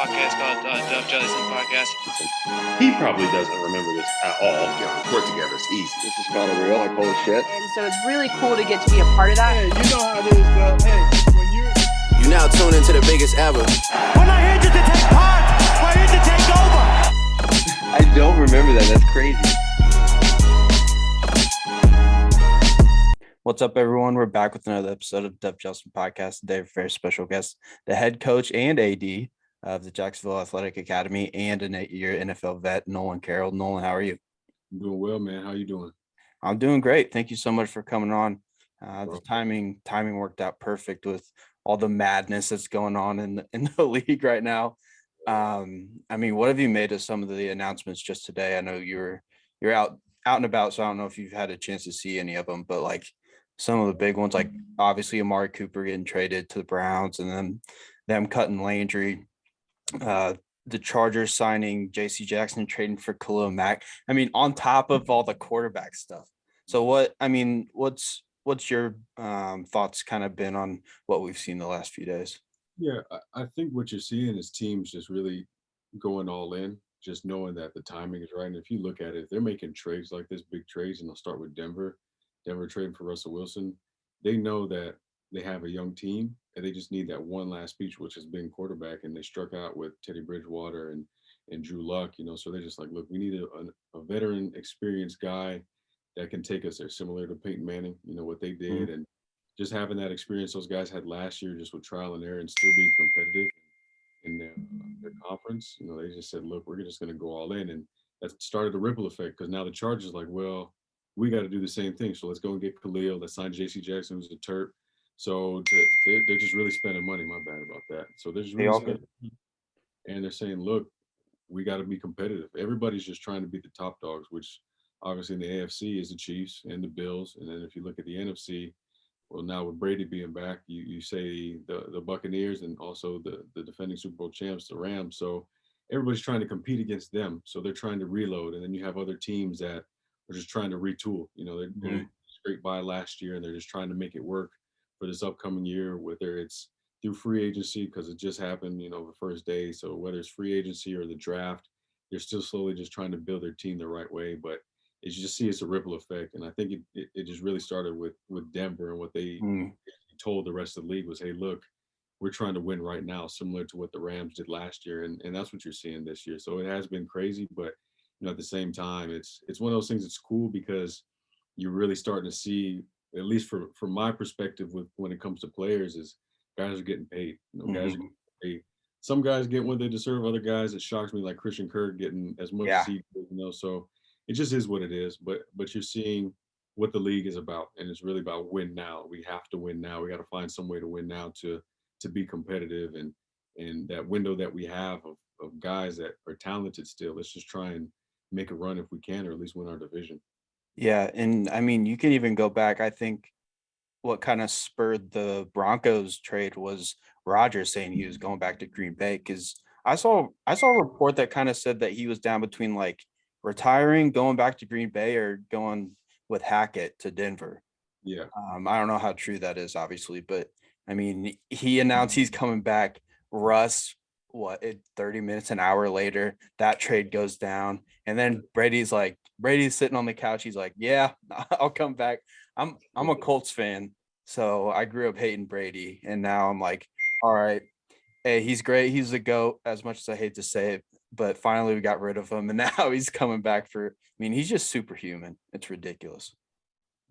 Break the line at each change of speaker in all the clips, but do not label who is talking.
podcast called Jellison Podcast.
He probably doesn't remember this at all.
Yeah, report together. It's easy.
This is kind of real. I pull shit.
And so it's really cool to get to be a part of that.
Hey, you know how it is, Bill. Hey, when
you now tune into the biggest ever.
We're not here just to take part. We're here to take over.
I don't remember that. That's crazy.
What's up, everyone? We're back with another episode of Jellison Podcast. Today, a very special guest, the head coach and AD of the Jacksonville Athletic Academy and an 8-year NFL vet, Nolan Carroll. Nolan, how are you?
I'm doing well, man. How you doing?
I'm doing great. Thank you so much for coming on. The timing worked out perfect with all the madness that's going on in the league right now. I mean, what have you made of some of the announcements just today? I know you're out and about, so I don't know if you've had a chance to see any of them, but like some of the big ones, like obviously Amari Cooper getting traded to the Browns, and then them cutting Landry, the Chargers signing J.C. Jackson, trading for Khalil Mack. I mean, on top of all the quarterback stuff. So what's your thoughts kind of been on what we've seen the last few days?
Yeah, I think what you're seeing is teams just really going all in, just knowing that the timing is right. And if you look at it, they're making trades like this, big trades, and I'll start with Denver trading for Russell Wilson. They know that they have a young team and they just need that one last piece, which has been quarterback. And they struck out with Teddy Bridgewater and Drew Luck, so they're just like, look, we need a veteran, experienced guy that can take us there, similar to Peyton Manning, what they did. And just having that experience those guys had last year, just with trial and error and still being competitive in their conference, they just said, look, we're just going to go all in. And that started a ripple effect, because now the Chargers like, well, we got to do the same thing. So let's go and get Khalil. Let's sign J.C. Jackson, who's a Terp. So they're just really spending money. My bad about that. So they're just really spending money. And they're saying, look, we got to be competitive. Everybody's just trying to be the top dogs, which obviously in the AFC is the Chiefs and the Bills. And then if you look at the NFC, well, now with Brady being back, you say the Buccaneers and also the defending Super Bowl champs, the Rams. So everybody's trying to compete against them. So they're trying to reload. And then you have other teams that are just trying to retool. They're straight by last year, and they're just trying to make it work for this upcoming year, whether it's through free agency, because it just happened, the first day. So whether it's free agency or the draft, they're still slowly just trying to build their team the right way. But as you just see, it's a ripple effect. And I think it just really started with Denver, and what they told the rest of the league was, hey, look, we're trying to win right now, similar to what the Rams did last year. And that's what you're seeing this year. So it has been crazy, but at the same time, it's one of those things that's cool, because you're really starting to see, at least from my perspective, when it comes to players, is guys are getting paid. Guys are getting paid. Some guys get what they deserve. Other guys, it shocks me, like Christian Kirk getting as much as he did, So it just is what it is. But you're seeing what the league is about, and it's really about win now. We have to win now. We got to find some way to win now to be competitive, and that window that we have of guys that are talented still. Let's just try and make a run if we can, or at least win our division.
Yeah, and I mean, you can even go back. I think what kind of spurred the Broncos trade was Rodgers saying he was going back to Green Bay, because I saw a report that kind of said that he was down between like retiring, going back to Green Bay, or going with Hackett to Denver.
Yeah.
I don't know how true that is, obviously, but I mean, he announced he's coming back. Russ, 30 minutes, an hour later, that trade goes down. And then Brady's sitting on the couch. He's like, yeah, I'll come back. I'm a Colts fan, so I grew up hating Brady. And now I'm like, all right, hey, he's great. He's the GOAT, as much as I hate to say it. But finally we got rid of him, and now he's coming back he's just superhuman. It's ridiculous.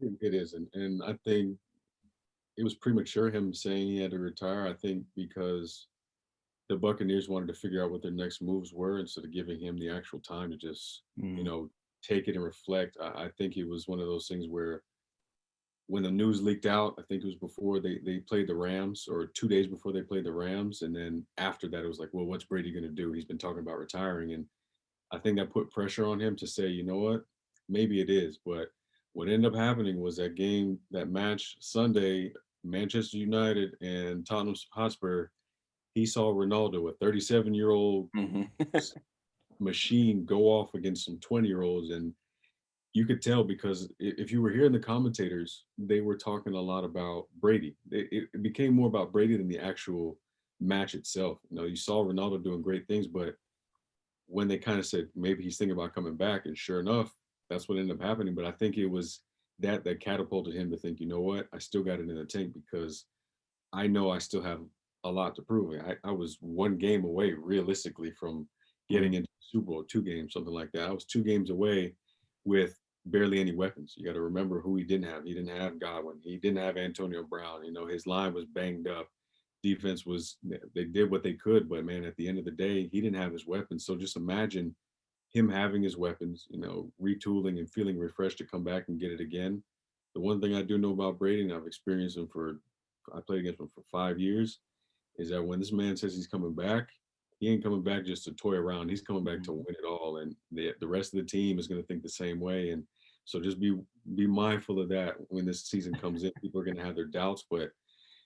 It is. And I think it was premature, him saying he had to retire. I think because the Buccaneers wanted to figure out what their next moves were, instead of giving him the actual time to just, take it and reflect. I think it was one of those things where when the news leaked out, I think it was before they played the Rams, or 2 days before they played the Rams. And then after that, it was like, well, what's Brady going to do? He's been talking about retiring. And I think that put pressure on him to say, you know what, maybe it is. But what ended up happening was that match Sunday, Manchester United and Tottenham Hotspur, he saw Ronaldo, a 37-year-old machine, go off against some 20-year-olds. And you could tell, because if you were hearing the commentators, they were talking a lot about Brady. It became more about Brady than the actual match itself. You know, you saw Ronaldo doing great things, but when they kind of said maybe he's thinking about coming back, and sure enough, that's what ended up happening. But I think it was that catapulted him to think, you know what, I still got it in the tank because I know I still have a lot to prove. I was one game away realistically from getting into the Super Bowl, 2 games, something like that. I was 2 games away with barely any weapons. You got to remember who he didn't have. He didn't have Godwin. He didn't have Antonio Brown. You know, his line was banged up. Defense was, they did what they could, but man, at the end of the day, he didn't have his weapons. So just imagine him having his weapons, you know, retooling and feeling refreshed to come back and get it again. The one thing I do know about Brady, and I've experienced him I played against him for 5 years, is that when this man says he's coming back, he ain't coming back just to toy around. He's coming back to win it all, and the rest of the team is going to think the same way. And so just be mindful of that when this season comes in. People are going to have their doubts, but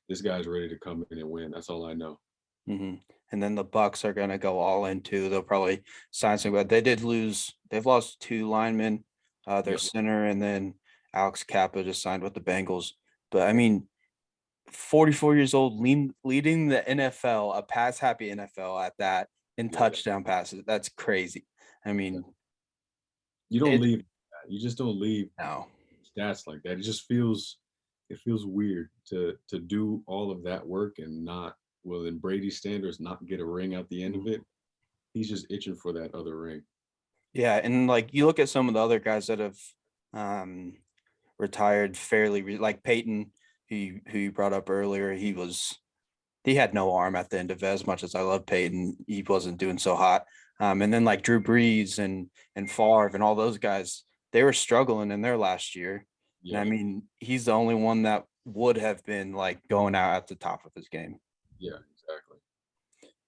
this guy's ready to come in and win. That's all I know.
Mm-hmm. And then the Bucks are going to go all in too. They'll probably sign some, but they've lost 2 linemen, their center, and then Alex Kappa just signed with the Bengals. But I mean, 44 years old, leading the NFL, a pass happy NFL at that, in touchdown passes. That's crazy. I mean,
you don't leave. You just don't leave
no
stats like that. It feels weird to do all of that work and not, well, in Brady's standards, not get a ring out the end of it. He's just itching for that other ring.
Yeah, and like you look at some of the other guys that have retired fairly, like Peyton, who you brought up earlier. He had no arm at the end of it. As much as I love Peyton, he wasn't doing so hot. And then like Drew Brees and Favre and all those guys, they were struggling in their last year. Yeah. And I mean, he's the only one that would have been like going out at the top of his game.
Yeah, exactly.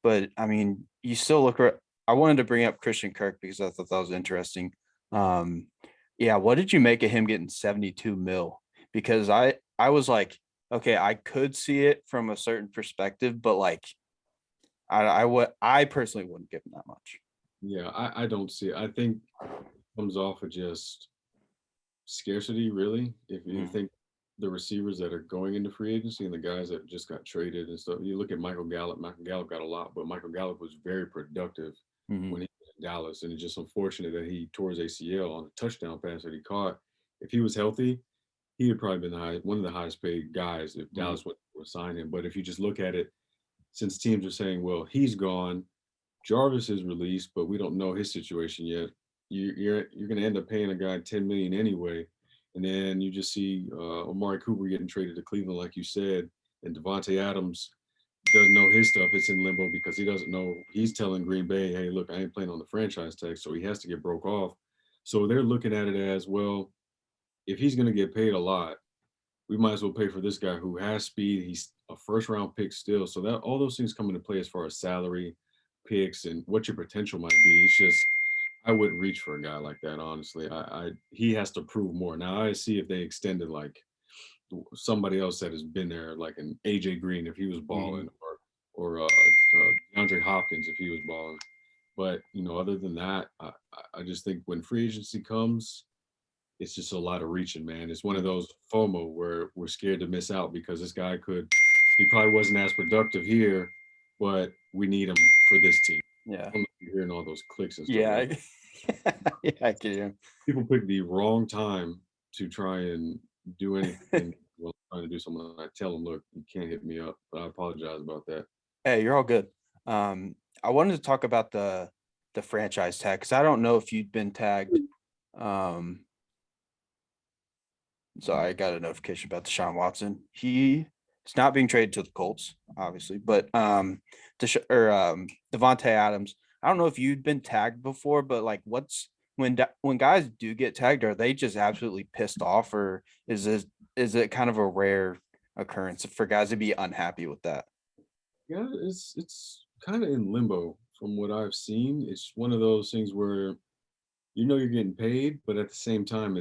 But I mean, you still look. I wanted to bring up Christian Kirk because I thought that was interesting. Yeah, what did you make of him getting 72 mil? Because I was like, okay, I could see it from a certain perspective, but like, I personally wouldn't give him that much.
Yeah, I don't see it. I think it comes off of just scarcity, really. If you think the receivers that are going into free agency and the guys that just got traded and stuff, you look at Michael Gallup. Michael Gallup got a lot, but Michael Gallup was very productive when he was in Dallas, and it's just unfortunate that he tore his ACL on a touchdown pass that he caught. If he was healthy, he would probably been one of the highest paid guys if Dallas would sign him. But if you just look at it, since teams are saying, well, he's gone, Jarvis is released, but we don't know his situation yet. You're going to end up paying a guy $10 million anyway, and then you just see Amari Cooper getting traded to Cleveland, like you said, and Devontae Adams doesn't know his stuff. It's in limbo because he doesn't know. He's telling Green Bay, "Hey, look, I ain't playing on the franchise tag," so he has to get broke off. So they're looking at it as, well, if he's going to get paid a lot, we might as well pay for this guy who has speed. He's a first-round pick still, so that all those things come into play as far as salary, picks, and what your potential might be. It's just, I wouldn't reach for a guy like that, honestly. He has to prove more. Now I see if they extended like somebody else that has been there, like an AJ Green if he was balling, or DeAndre Hopkins if he was balling. But other than that, I just think when free agency comes, it's just a lot of reaching, man. It's one of those FOMO where we're scared to miss out because this guy he probably wasn't as productive here, but we need him for this team.
Yeah.
I'm hearing all those clicks and stuff.
Yeah. Yeah, I get you.
People pick the wrong time to try and do anything. Well, trying to do something. I tell them, look, you can't hit me up, but I apologize about that.
Hey, you're all good. I wanted to talk about the franchise tag because I don't know if you'd been tagged. So I got a notification about Deshaun Watson. He is not being traded to the Colts, obviously, but Devontae Adams. I don't know if you'd been tagged before, but like, when guys do get tagged, are they just absolutely pissed off, or is it kind of a rare occurrence for guys to be unhappy with that?
Yeah, it's kind of in limbo from what I've seen. It's one of those things where you're getting paid, but at the same time,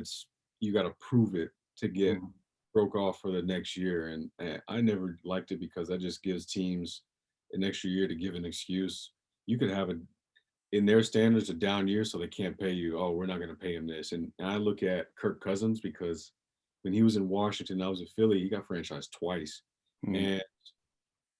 you got to prove it to get broke off for the next year. And I never liked it because that just gives teams an extra year to give an excuse. You could have in their standards, a down year, so they can't pay you. Oh, we're not going to pay him this. And I look at Kirk Cousins because when he was in Washington, I was in Philly, he got franchised twice. And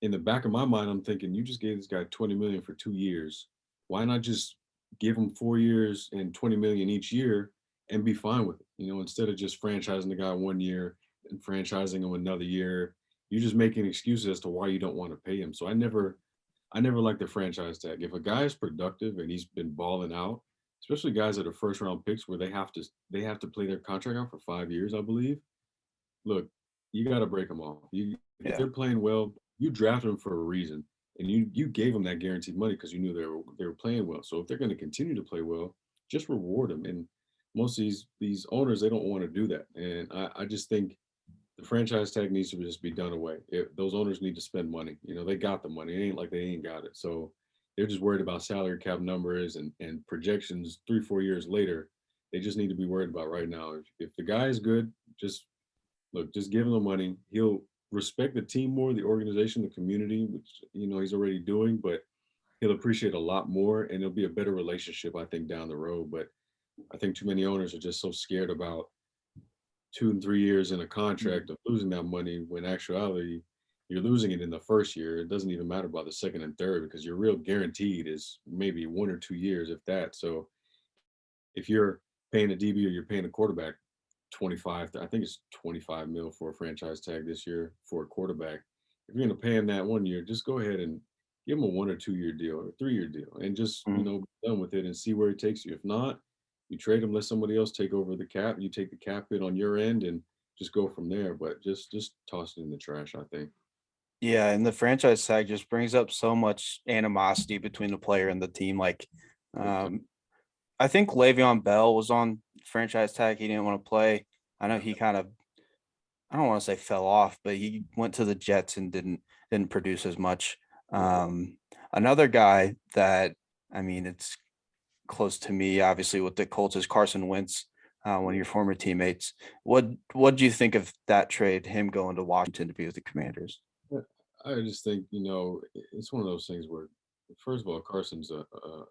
in the back of my mind, I'm thinking, you just gave this guy 20 million for 2 years. Why not just give him 4 years and 20 million each year and be fine with it? Instead of just franchising the guy 1 year and franchising him another year, you're just making excuses as to why you don't want to pay him. So I never like the franchise tag. If a guy is productive and he's been balling out, especially guys that are first round picks where they have to play their contract out for 5 years, I believe. Look, you got to break them off. If
Yeah.
they're playing well, you drafted them for a reason, and you gave them that guaranteed money because you knew they were playing well. So if they're going to continue to play well, just reward them. And most of these owners, they don't want to do that. And I just think the franchise tag needs to just be done away. Those owners need to spend money. They got the money. It ain't like they ain't got it. So they're just worried about salary cap numbers and projections 3-4 years later. They just need to be worried about right now. If the guy is good, just give him the money. He'll respect the team more, the organization, the community, which he's already doing, but he'll appreciate a lot more, and it'll be a better relationship, I think, down the road. But I think too many owners are just so scared about 2 and 3 years in a contract of losing that money, when actuality you're losing it in the first year. It doesn't even matter about the second and third, because your real guaranteed is maybe 1 or 2 years, if that. So if you're paying a DB or you're paying a quarterback 25, I think it's 25 mil for a franchise tag this year for a quarterback. If you're going to pay him that 1 year, just go ahead and give him a 1 or 2 year deal or 3 year deal, and just,
Mhm.
be done with it and see where it takes you. If not, you trade him, let somebody else take over the cap. You take the cap hit on your end and just go from there. But just toss it in the trash, I think.
Yeah, and the franchise tag just brings up so much animosity between the player and the team. Like, um, I think Le'Veon Bell was on franchise tag. He didn't want to play. I know he kind of, I don't want to say fell off, but he went to the Jets and didn't produce as much. Another guy that, I mean, it's close to me, obviously, with the Colts is Carson Wentz, one of your former teammates. What do you think of that trade, him going to Washington to be with the Commanders?
Yeah, I just think, it's one of those things where, first of all, Carson's a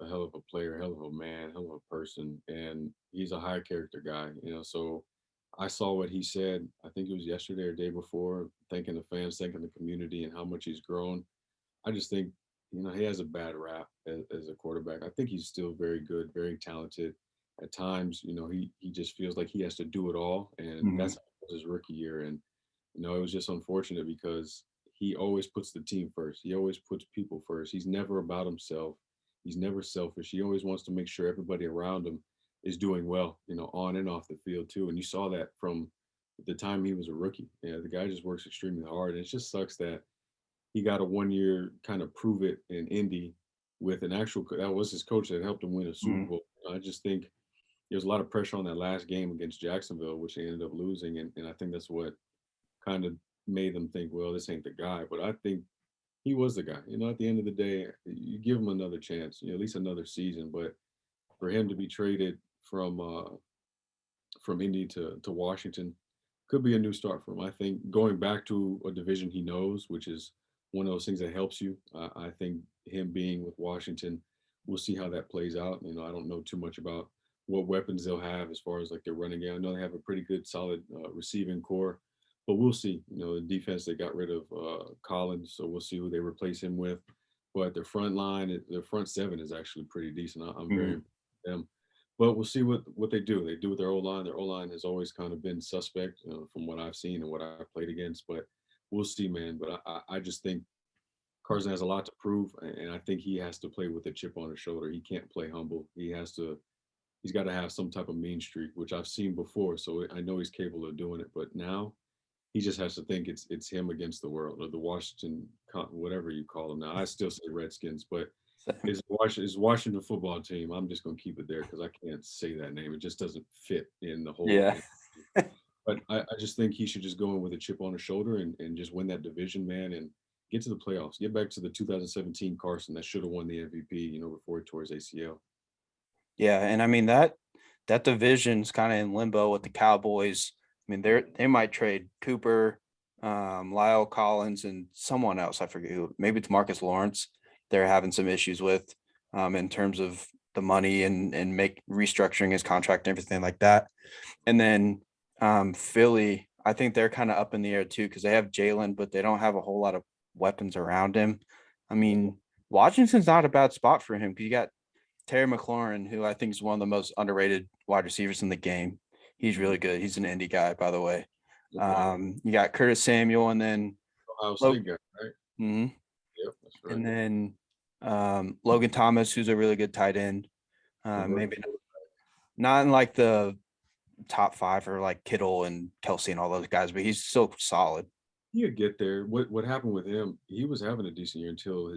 hell of a player, hell of a man, hell of a person, and he's a high character guy. So I saw what he said, I think it was yesterday or day before, thanking the fans, thanking the community, and how much he's grown. I just think, he has a bad rap as a quarterback. I think he's still very good, very talented. At times, he just feels like he has to do it all, and that's his rookie year. And it was just unfortunate because he always puts the team first. He always puts people first. He's never about himself. He's never selfish. He always wants to make sure everybody around him is doing well, on and off the field too. And you saw that from the time he was a rookie. Yeah, the guy just works extremely hard. And it just sucks that he got a 1 year kind of prove it in Indy with an actual, that was his coach that helped him win a Super Bowl. I just think there was a lot of pressure on that last game against Jacksonville, which they ended up losing. And I think that's what kind of made them think, well, this ain't the guy. But I think he was the guy. At the end of the day, you give him another chance, at least another season. But for him to be traded from Indy to Washington could be a new start for him. I think going back to a division he knows, which is one of those things that helps you. I think him being with Washington, we'll see how that plays out. I don't know too much about what weapons they'll have as far as like their running game. I know they have a pretty good, solid receiving core, but we'll see. The defense, they got rid of Collins, so we'll see who they replace him with. But their front line, their front seven is actually pretty decent. I'm very impressed with them. But we'll see what they do. They do with their O-line. Their O-line has always kind of been suspect, from what I've seen and what I've played against. But we'll see, man. But I just think Carson has a lot to prove, and I think he has to play with a chip on his shoulder. He can't play humble. He's got to have some type of mean streak, which I've seen before. So I know he's capable of doing it. But now he just has to think it's him against the world, or the Washington, whatever you call them now. I still say Redskins, but it's Washington football team. I'm just going to keep it there because I can't say that name. It just doesn't fit in the whole.
Yeah.
But I just think he should just go in with a chip on his shoulder and just win that division, man, and get to the playoffs. Get back to the 2017 Carson that should have won the MVP, before he tore his ACL.
Yeah, and I mean that division's kind of in limbo with the Cowboys. I mean, they might trade Cooper, Lyle Collins, and someone else. I forget who. Maybe it's Marcus Lawrence. They're having some issues with in terms of the money and make restructuring his contract and everything like that. And then Philly, I think they're kind of up in the air too because they have Jalen, but they don't have a whole lot of weapons around him. I mean, Washington's not a bad spot for him because you got Terry McLaurin, who I think is one of the most underrated wide receivers in the game. He's really good. He's an indie guy, by the way. You got Curtis Samuel, and then
Ohio State guy, right?
Mhm.
Yep, that's right.
And then Logan Thomas, who's a really good tight end. Maybe not in like the top 5 or like Kittle and Kelsey and all those guys, but he's still solid.
He'll get there. What happened with him? He was having a decent year until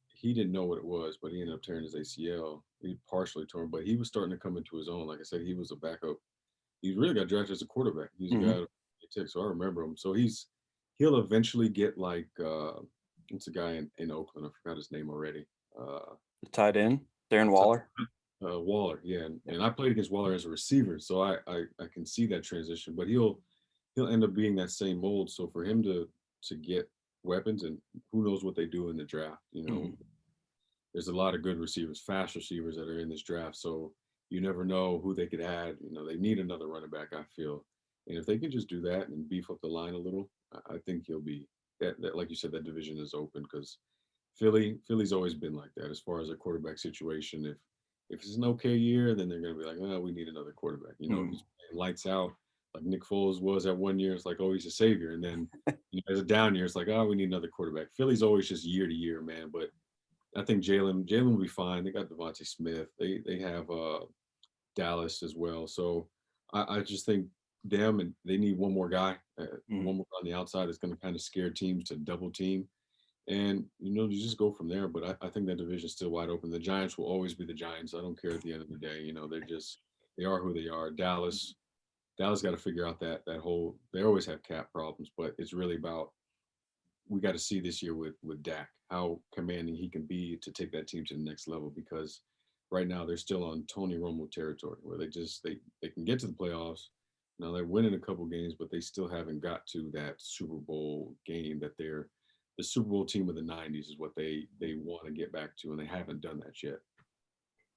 he didn't know what it was, but he ended up tearing his ACL. He partially torn, but he was starting to come into his own. Like I said, he was a backup. He really got drafted as a quarterback. He's a guy he took, so I remember him. So he'll eventually get like what's a guy in Oakland? I forgot his name already.
The tight end, Darren Waller.
Waller, yeah, and I played against Waller as a receiver, so I can see that transition. But he'll end up being that same mold. So for him to get weapons, and who knows what they do in the draft, there's a lot of good receivers, fast receivers that are in this draft. So you never know who they could add. They need another running back, I feel, and if they can just do that and beef up the line a little, I think he'll be that like you said, that division is open because Philly's always been like that as far as a quarterback situation. If it's an okay year, then they're going to be like, oh, we need another quarterback. He's playing lights out like Nick Foles was at one year. It's like, oh, he's a savior. And then as a down year, it's like, oh, we need another quarterback. Philly's always just year to year, man. But I think Jalen will be fine. They got Devontae Smith. They have Dallas as well. So I just think them, and they need one more guy, one more on the outside that's going to kind of scare teams to double team. And, you just go from there. But I think that division is still wide open. The Giants will always be the Giants. I don't care at the end of the day. They are who they are. Dallas got to figure out that whole – they always have cap problems. But it's really about we got to see this year with Dak how commanding he can be to take that team to the next level, because right now they're still on Tony Romo territory where they can get to the playoffs. Now they're winning a couple games, but they still haven't got to that Super Bowl game that they're – the Super Bowl team of the 90s is what they want to get back to, and they haven't done that yet.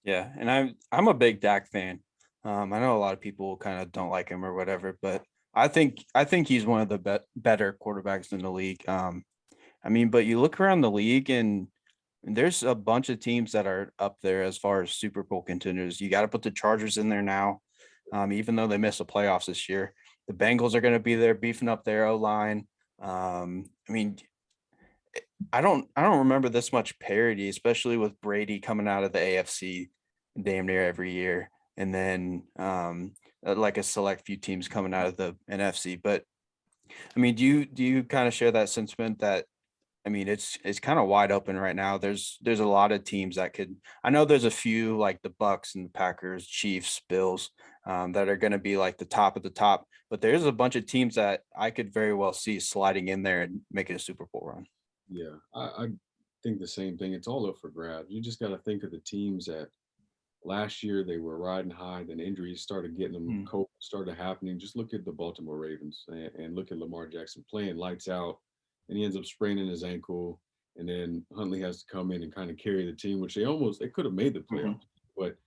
Yeah, and I'm a big Dak fan. I know a lot of people kind of don't like him or whatever, but I think he's one of the better quarterbacks in the league. But you look around the league and there's a bunch of teams that are up there as far as Super Bowl contenders. You got to put the Chargers in there now, even though they missed the playoffs this year. The Bengals are going to be there beefing up their O-line. I don't remember this much parity, especially with Brady coming out of the AFC damn near every year, and then like a select few teams coming out of the NFC. But do you kind of share that sentiment that it's kind of wide open right now? There's a lot of teams that could. I know there's a few like the Bucks and the Packers, Chiefs, Bills that are going to be like the top of the top, but there's a bunch of teams that I could very well see sliding in there and making a Super Bowl run.
Yeah, I think the same thing. It's all up for grabs. You just got to think of the teams that last year they were riding high, then injuries started getting them, COVID started happening. Just look at the Baltimore Ravens and look at Lamar Jackson playing lights out, and he ends up spraining his ankle, and then Huntley has to come in and kind of carry the team, which they could have made the playoffs. But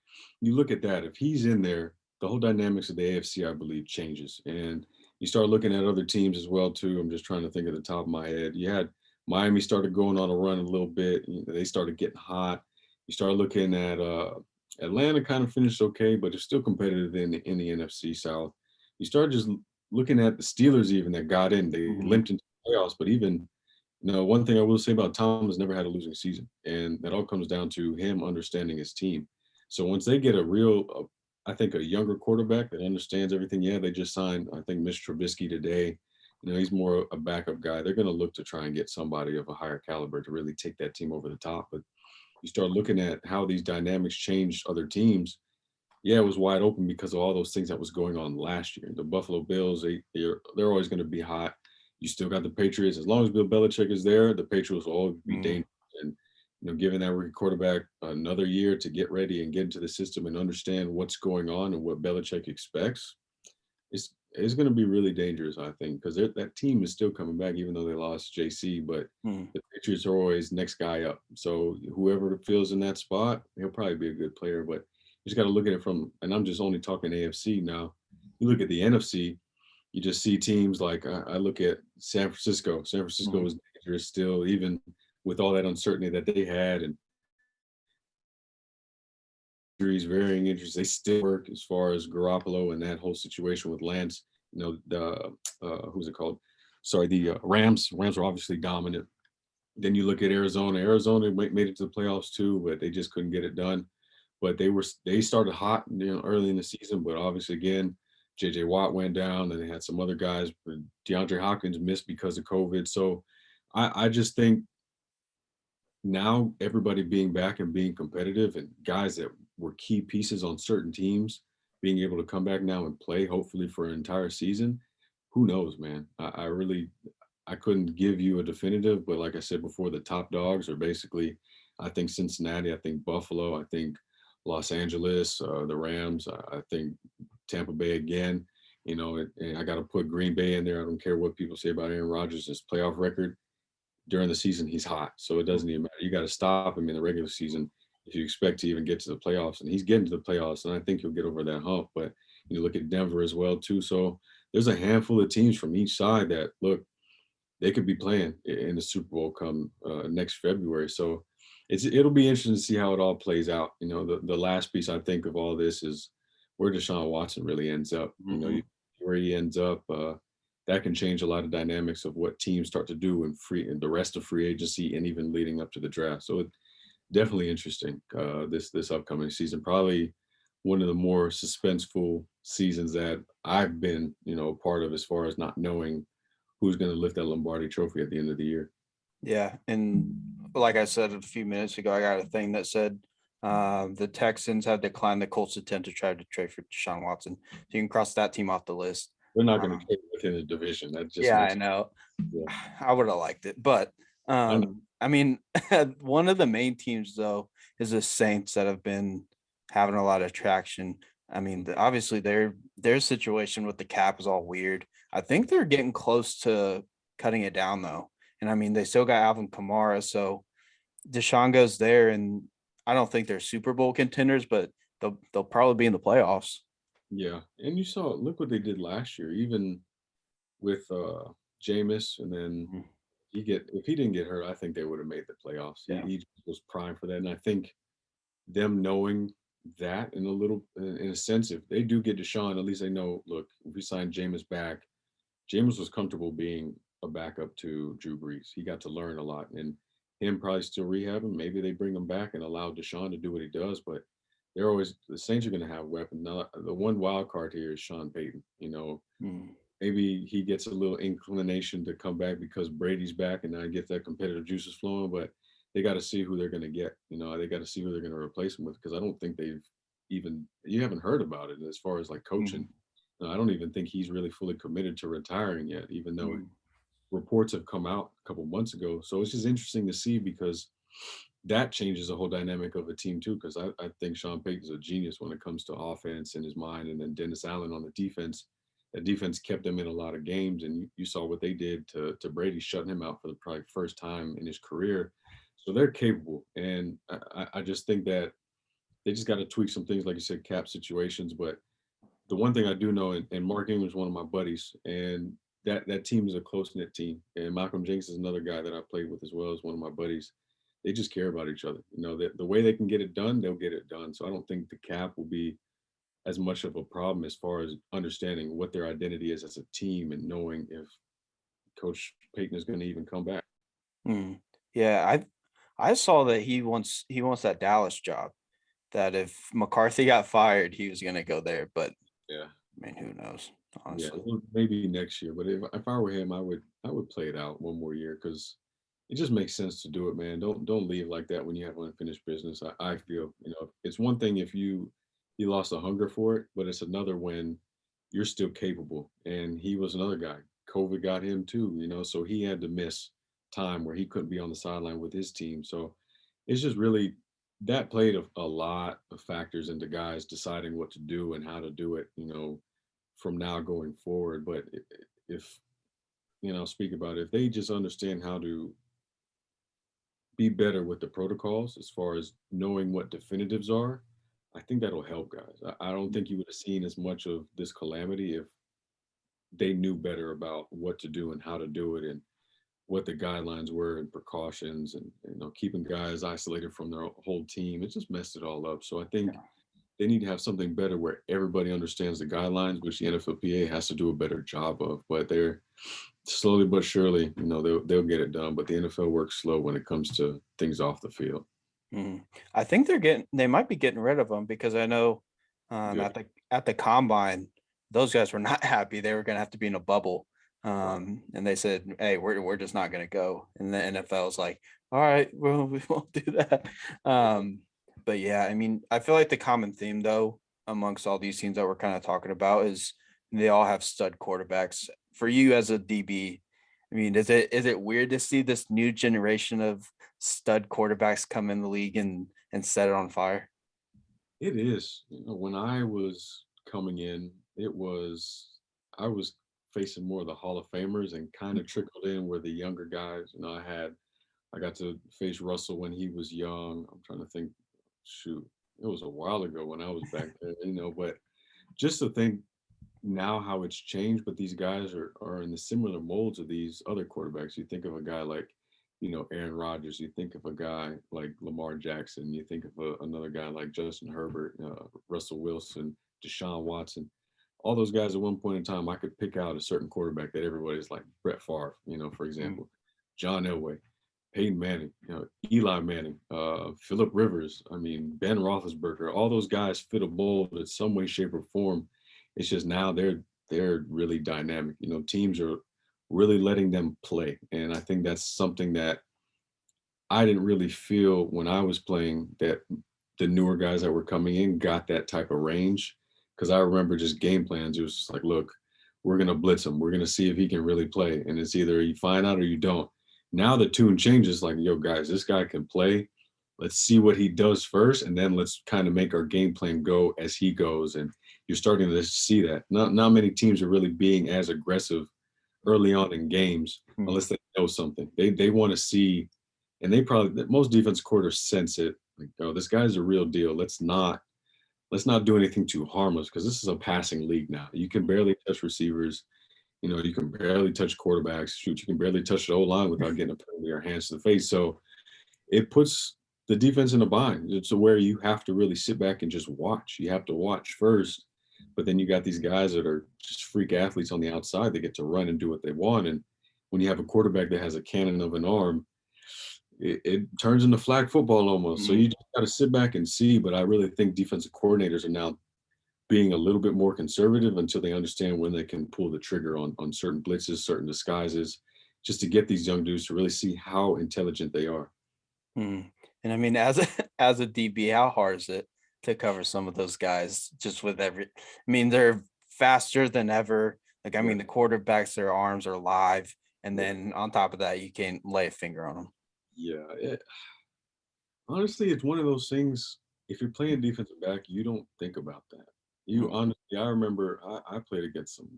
you look at that, if he's in there, the whole dynamics of the AFC, I believe, changes. And you start looking at other teams as well, too. I'm just trying to think at the top of my head. You had Miami started going on a run a little bit. They started getting hot. You start looking at Atlanta kind of finished okay, but it's still competitive in the NFC South. You start just looking at the Steelers even that got in. They limped into the playoffs, but even, one thing I will say about Tom has never had a losing season, and that all comes down to him understanding his team. So once they get I think a younger quarterback that understands everything. Yeah, they just signed, I think, Mitch Trubisky today. He's more a backup guy. They're going to look to try and get somebody of a higher caliber to really take that team over the top. But you start looking at how these dynamics changed other teams. Yeah, it was wide open because of all those things that was going on last year. The Buffalo Bills, they're always going to be hot. You still got the Patriots. As long as Bill Belichick is there, the Patriots will always be dangerous. And giving that rookie quarterback another year to get ready and get into the system and understand what's going on and what Belichick expects, it's going to be really dangerous, I think, because that team is still coming back, even though they lost JC. But the Patriots are always next guy up. So whoever feels in that spot, he'll probably be a good player. But you just got to look at it and I'm just only talking AFC now. You look at the NFC, you just see teams like I look at San Francisco. San Francisco was dangerous is still, even with all that uncertainty that they had and injuries, varying injuries, they still work as far as Garoppolo and that whole situation with Lance. You know, the who's it called? Sorry, the Rams. Rams were obviously dominant. Then you look at Arizona. Arizona made it to the playoffs too, but they just couldn't get it done. But they started hot, early in the season. But obviously, again, J.J. Watt went down, and they had some other guys. But DeAndre Hopkins missed because of COVID. So I just think now everybody being back and being competitive, and guys that were key pieces on certain teams being able to come back now and play, hopefully for an entire season. Who knows, man? I really I couldn't give you a definitive, but like I said before, the top dogs are basically, I think Cincinnati, I think Buffalo, I think Los Angeles, the Rams, I think Tampa Bay again. And I got to put Green Bay in there. I don't care what people say about Aaron Rodgers' playoff record. During the season, he's hot, so it doesn't even matter. You got to stop him in the regular season if you expect to even get to the playoffs, and he's getting to the playoffs, and I think he'll get over that hump. But you look at Denver as well too. So there's a handful of teams from each side that look, they could be playing in the Super Bowl come next February. So it'll be interesting to see how it all plays out. The last piece I think of all this is where Deshaun Watson really ends up. Where he ends up. That can change a lot of dynamics of what teams start to do in the rest of free agency and even leading up to the draft. So it's definitely interesting this upcoming season. Probably one of the more suspenseful seasons that I've been, part of, as far as not knowing who's going to lift that Lombardi trophy at the end of the year.
Yeah. And like I said a few minutes ago, I got a thing that said the Texans have declined the Colts' attempt to try to trade for Deshaun Watson. So you can cross that team off the list.
They're not going to trade within the division. That just
I know.
Yeah.
I would have liked it. But I mean, one of the main teams, though, is the Saints that have been having a lot of traction. I mean, obviously their situation with the cap is all weird. I think they're getting close to cutting it down, though. And I mean, they still got Alvin Kamara. So Deshaun goes there, and I don't think they're Super Bowl contenders, but they'll probably be in the playoffs.
Yeah. And look what they did last year, even with Jameis, and then if he didn't get hurt, I think they would have made the playoffs.
Yeah.
He was primed for that. And I think them knowing that in a sense, if they do get Deshaun, at least they know, look, if we sign Jameis back, Jameis was comfortable being a backup to Drew Brees. He got to learn a lot, and him probably still rehabbing. Maybe they bring him back and allow Deshaun to do what he does, but the Saints are going to have weapons. Now, the one wild card here is Sean Payton. Maybe he gets a little inclination to come back because Brady's back and now he gets that competitive juices flowing, but they got to see who they're going to get. They got to see who they're going to replace him with, because I don't think you haven't heard about it as far as like coaching. I don't even think he's really fully committed to retiring yet, even though reports have come out a couple months ago. So it's just interesting to see, because that changes the whole dynamic of a team too, because I think Sean Payton's a genius when it comes to offense in his mind. And then Dennis Allen on the defense. That defense kept them in a lot of games, and you saw what they did to Brady, shutting him out for the probably first time in his career. So they're capable, and I just think that they just got to tweak some things, like you said, cap situations. But the one thing I do know, and Mark Ingram's one of my buddies, and that team is a close-knit team. And Malcolm Jenkins is another guy that I played with as well as one of my buddies. They just care about each other. The way they can get it done, they'll get it done. So I don't think the cap will be as much of a problem as far as understanding what their identity is as a team and knowing if Coach Payton is going to even come back.
Yeah, I saw that he wants that Dallas job. That if McCarthy got fired, he was going to go there. But
yeah,
I mean, who knows? Honestly,
yeah, maybe next year. But if I were him, I would play it out one more year, because it just makes sense to do it, man. Don't leave like that when you have unfinished business. I feel it's one thing if you lost a hunger for it, but it's another when you're still capable. And he was another guy. COVID got him too, so he had to miss time where he couldn't be on the sideline with his team. So it's just really, that played a lot of factors into guys deciding what to do and how to do it, from now going forward. But if, speak about it, if they just understand how to be better with the protocols as far as knowing what definitives are, I think that'll help guys. I don't think you would have seen as much of this calamity if they knew better about what to do and how to do it, and what the guidelines were and precautions, and keeping guys isolated from their whole team. It just messed it all up. So I think they need to have something better where everybody understands the guidelines, which the NFLPA has to do a better job of. But they're slowly but surely, they'll get it done. But the NFL works slow when it comes to things off the field.
I think they might be getting rid of them, because I know at the combine, those guys were not happy. They were going to have to be in a bubble. And they said, hey, we're just not going to go. And the NFL's like, all right, well, we won't do that. But yeah, I mean, I feel like the common theme, though, amongst all these teams that we're kind of talking about is they all have stud quarterbacks. For you as a DB, I mean, is it weird to see this new generation of stud quarterbacks come in the league and set it on fire?
It is. When I was coming in, I was facing more of the Hall of Famers, and kind of trickled in where the younger guys. I got to face Russell when he was young. I'm trying to think. Shoot, it was a while ago when I was back there, but just to think now how it's changed, but these guys are in the similar molds of these other quarterbacks. You think of a guy like, Aaron Rodgers, you think of a guy like Lamar Jackson, you think of another guy like Justin Herbert, Russell Wilson, Deshaun Watson. All those guys at one point in time, I could pick out a certain quarterback that everybody's like. Brett Favre, for example, John Elway, Peyton Manning, Eli Manning, Phillip Rivers, Ben Roethlisberger. All those guys fit a mold in some way, shape, or form. It's just now they're really dynamic. Teams are really letting them play, and I think that's something that I didn't really feel when I was playing, that the newer guys that were coming in got that type of range. Because I remember just game plans. It was just like, look, we're going to blitz him. We're going to see if he can really play. And it's either you find out or you don't. Now the tune changes, like, yo, guys, this guy can play. Let's see what he does first, and then let's kind of make our game plan go as he goes. And you're starting to see that. Not many teams are really being as aggressive early on in games unless they know something. They want to see, and most defense coordinators sense it. Like, oh, this guy's a real deal. Let's not do anything too harmless, because this is a passing league now. You can barely touch receivers. You can barely touch quarterbacks. Shoot, you can barely touch the O-line without getting a penalty or hands to the face. So it puts the defense in a bind. It's where you have to really sit back and just watch. You have to watch first, but then you got these guys that are just freak athletes on the outside. They get to run and do what they want. And when you have a quarterback that has a cannon of an arm, it turns into flag football almost. So you just got to sit back and see. But I really think defensive coordinators are now being a little bit more conservative until they understand when they can pull the trigger on certain blitzes, certain disguises, just to get these young dudes to really see how intelligent they are.
And I mean, as a DB, how hard is it to cover some of those guys just with they're faster than ever. Like, I mean, the quarterbacks, their arms are live. And then on top of that, you can't lay a finger on them.
Yeah. Honestly, it's one of those things. If you're playing defensive back, you don't think about that. Honestly, I remember I played against some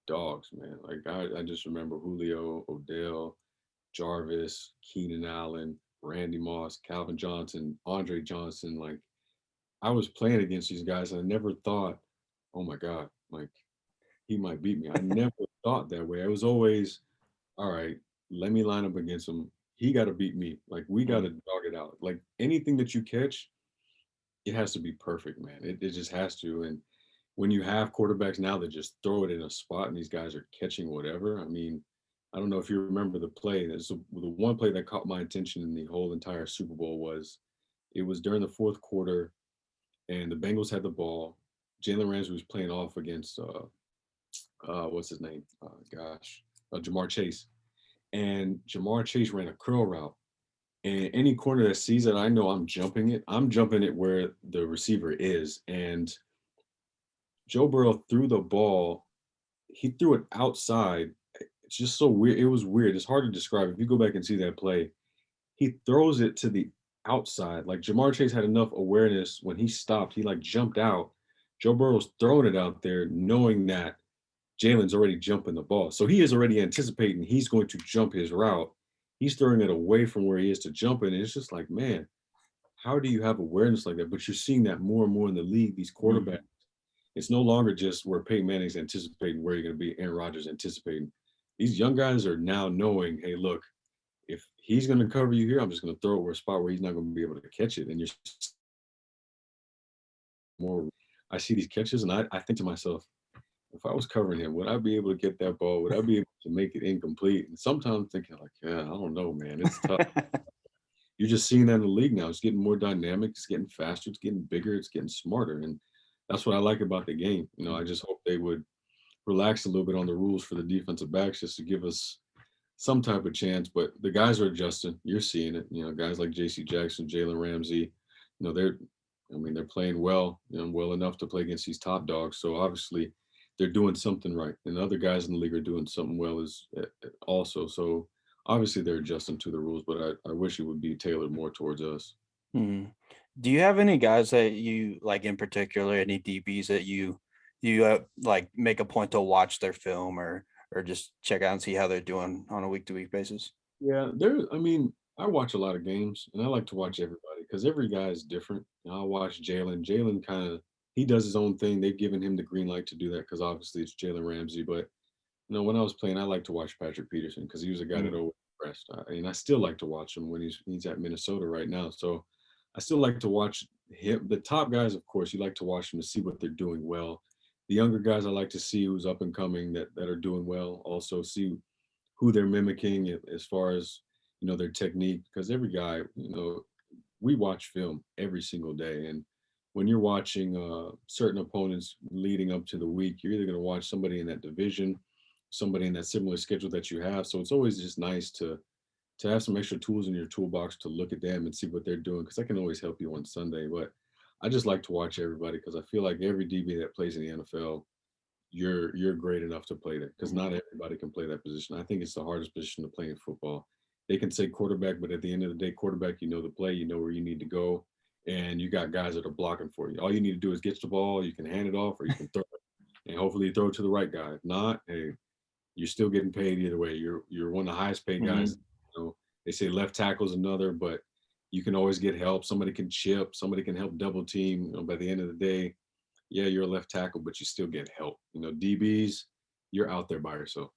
dogs, man. Like, I just remember Julio, Odell, Jarvis, Keenan Allen, Randy Moss, Calvin Johnson, Andre Johnson. Like, I was playing against these guys, and I never thought, oh my God, like, he might beat me. I never thought that way. I was always, all right, let me line up against him. He got to beat me. Like, we got to dog it out. Like, anything that you catch, it has to be perfect, man. It just has to. And when you have quarterbacks now that just throw it in a spot and these guys are catching whatever, I mean, I don't know if you remember the play. The one play that caught my attention in the whole entire Super Bowl was during the fourth quarter, and the Bengals had the ball. Jalen Ramsey was playing off against what's his name? Jamar Chase. And Jamar Chase ran a curl route. And any corner that sees it, I know I'm jumping it. I'm jumping it where the receiver is. And Joe Burrow threw the ball. He threw it outside. It's just so weird. It was weird. It's hard to describe. If you go back and see that play, he throws it to the outside. Like, Jamar Chase had enough awareness when he stopped. He like jumped out. Joe Burrow's throwing it out there knowing that Jalen's already jumping the ball. So he is already anticipating he's going to jump his route. He's throwing it away from where he is to jump it. And it's just like, man, how do you have awareness like that? But you're seeing that more and more in the league, these quarterbacks. It's no longer just where Peyton Manning's anticipating where you're going to be, Aaron Rodgers anticipating. these young guys are now knowing, hey, look, if he's going to cover you here, I'm just going to throw it where a spot where he's not going to be able to catch it. And you're more, I see these catches and I think to myself, if I was covering him, would I be able to get that ball? Would I be able to make it incomplete? And sometimes I'm thinking like, yeah, I don't know, man. It's tough. You're just seeing that in the league now. It's getting more dynamic. It's getting faster. It's getting bigger. It's getting smarter. And that's what I like about the game. I just hope they would relax a little bit on the rules for the defensive backs just to give us some type of chance. But the guys are adjusting. You're seeing it. Guys like J.C. Jackson, Jalen Ramsey, they're playing well, well enough to play against these top dogs. So obviously they're doing something right. And other guys in the league are doing something well as also. So obviously they're adjusting to the rules, but I wish it would be tailored more towards us.
Do you have any guys that you like in particular, any DBs that you like make a point to watch their film or just check out and see how they're doing on a week-to-week basis?
Yeah, I watch a lot of games and I like to watch everybody because every guy is different. I'll watch Jalen. Jalen he does his own thing. They've given him the green light to do that because obviously it's Jalen Ramsey. But when I was playing, I like to watch Patrick Peterson because he was a guy that always impressed. And I still like to watch him when he's at Minnesota right now. So I still like to watch him. The top guys, of course, you like to watch them to see what they're doing well. The younger guys, I like to see who's up and coming that are doing well. Also see who they're mimicking as far as their technique. Because every guy, we watch film every single day, and when you're watching certain opponents leading up to the week, you're either going to watch somebody in that division, somebody in that similar schedule that you have. So it's always just nice to have some extra tools in your toolbox to look at them and see what they're doing, because that can always help you on Sunday. But I just like to watch everybody because I feel like every DB that plays in the NFL, you're great enough to play that because not everybody can play that position. I think it's the hardest position to play in football. They can say quarterback, but at the end of the day, quarterback, you know the play, you know where you need to go, and you got guys that are blocking for you. All you need to do is get the ball, you can hand it off, or you can throw it, and hopefully you throw it to the right guy. If not, hey, you're still getting paid either way. You're one of the highest paid guys. They say left tackle's another, but you can always get help. Somebody can chip, somebody can help double team. By the end of the day, yeah, you're a left tackle, but you still get help. DBs, you're out there by yourself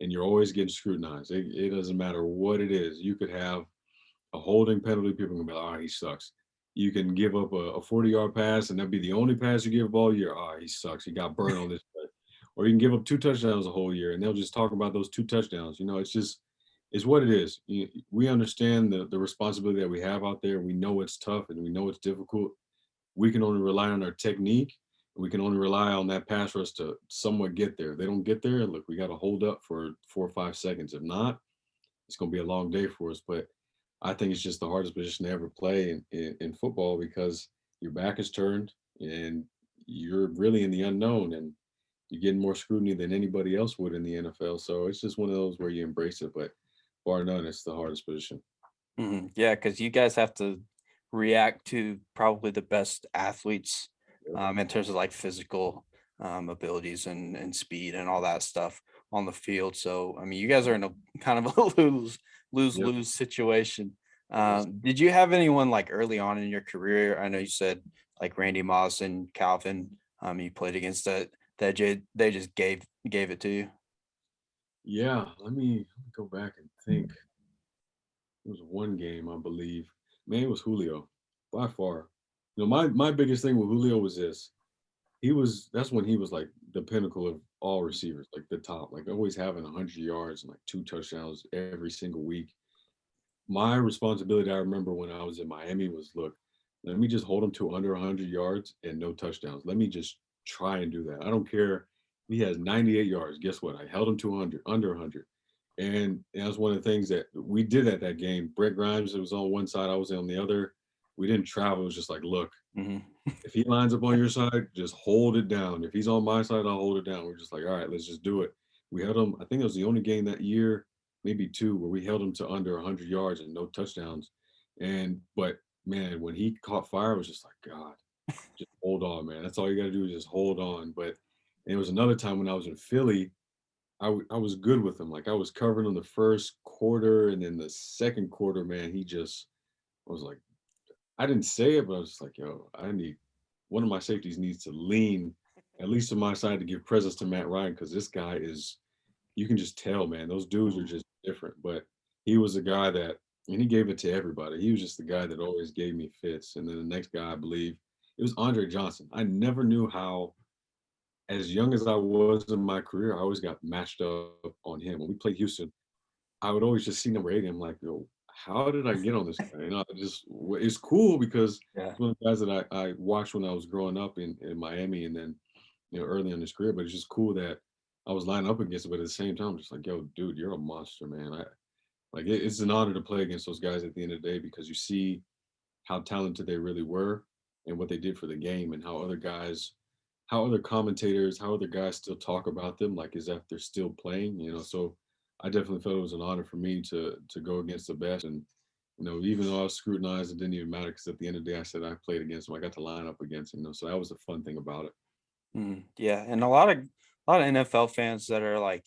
and you're always getting scrutinized. It doesn't matter what it is. You could have a holding penalty. People can be like, oh, he sucks. You can give up a 40-yard pass and that'd be the only pass you give all year. Oh, he sucks. He got burned on this play. Or you can give up 2 touchdowns a whole year and they'll just talk about those 2 touchdowns. It's what it is. We understand the responsibility that we have out there. We know it's tough and we know it's difficult. We can only rely on our technique. We can only rely on that pass rush to somewhat get there. If they don't get there, look, we got to hold up for 4 or 5 seconds. If not, it's going to be a long day for us. But I think it's just the hardest position to ever play in football because your back is turned and you're really in the unknown and you're getting more scrutiny than anybody else would in the NFL. So it's just one of those where you embrace it. But bar none, it's the hardest position.
Yeah, because you guys have to react to probably the best athletes in terms of like physical abilities and speed and all that stuff on the field. So, I mean, you guys are in a kind of a lose situation. Did you have anyone like early on in your career? I know you said like Randy Moss and Calvin, you played against that they just gave it to you.
Yeah, let me go back and think. It was one game, I believe. Man, it was Julio by far. My biggest thing with Julio was this. That's when he was like the pinnacle of all receivers, like the top, like always having 100 yards and like 2 touchdowns every single week. My responsibility, I remember when I was in Miami, was look, let me just hold him to under 100 yards and no touchdowns. Let me just try and do that. I don't care if he has 98 yards. Guess what? I held him to 100, under 100. And that was one of the things that we did at that game. Brett Grimes, it was on one side, I was on the other. We didn't travel. It was just like, look, if he lines up on your side, just hold it down. If he's on my side, I'll hold it down. We're just like, all right, let's just do it. We held him. I think it was the only game that year, maybe 2, where we held him to under 100 yards and no touchdowns. But man, when he caught fire, it was just like, God, just hold on, man. That's all you got to do is just hold on. But it was another time when I was in Philly, I was good with him. Like I was covering him the first quarter, and then the second quarter, man, I was like, I didn't say it, but I was just like, yo, one of my safeties needs to lean at least to my side to give presence to Matt Ryan because this guy you can just tell, man, those dudes are just different. But he was a guy that, and he gave it to everybody. He was just the guy that always gave me fits. And then the next guy, I believe, it was Andre Johnson. I never knew how, as young as I was in my career, I always got matched up on him. When we played Houston, I would always just see number 8. And I'm like, yo, how did I get on this guy? It's cool because
Yeah.
it's one of the guys that I watched when I was growing up in Miami, and then early in his career. But it's just cool that I was lining up against him. But at the same time, I'm just like, yo, dude, you're a monster, man. It's an honor to play against those guys at the end of the day, because you see how talented they really were and what they did for the game, and how other guys, how other commentators, how other guys still talk about them like as if they're still playing. So I definitely felt it was an honor for me to go against the best. And even though I was scrutinized, it didn't even matter, because at the end of the day, I said I played against him. I got to line up against him. So that was the fun thing about it.
Yeah, and a lot of NFL fans that are like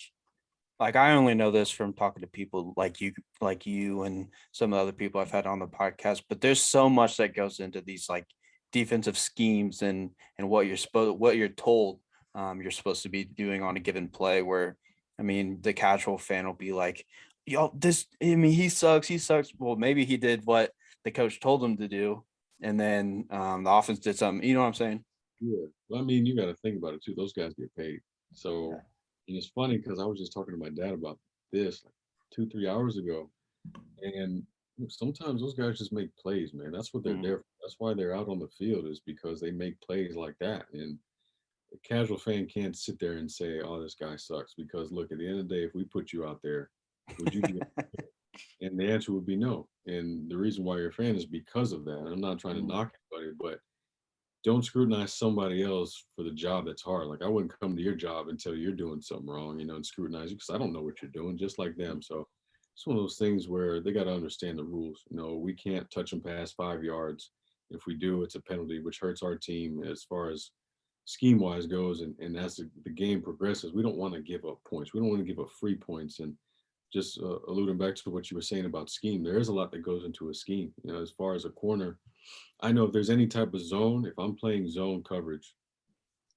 I only know this from talking to people like you and some of the other people I've had on the podcast, but there's so much that goes into these like defensive schemes and what you're told you're supposed to be doing on a given play, where I mean the casual fan will be like, yo, he sucks. Well, maybe he did what the coach told him to do, and then the offense did something. You know what I'm saying?
Yeah. Well, I mean, you got to think about it too. Those guys get paid. So,
Yeah.
and it's funny because I was just talking to my dad about this like 2-3 hours ago, and sometimes those guys just make plays, man. That's what they're there for. That's why they're out on the field, is because they make plays like that. And a casual fan can't sit there and say, "Oh, this guy sucks," because look, at the end of the day, if we put you out there, would you do it? And the answer would be no. And the reason why you're a fan is because of that. I'm not trying to knock anybody, but don't scrutinize somebody else for the job that's hard. Like, I wouldn't come to your job and tell you you're doing something wrong, and scrutinize you, because I don't know what you're doing, just like them. So it's one of those things where they got to understand the rules. We can't touch them past 5 yards. If we do, it's a penalty, which hurts our team as far as scheme wise goes. And as the game progresses, we don't want to give up points. We don't want to give up free points. And just alluding back to what you were saying about scheme, there is a lot that goes into a scheme. As far as a corner, I know if there's any type of zone, if I'm playing zone coverage,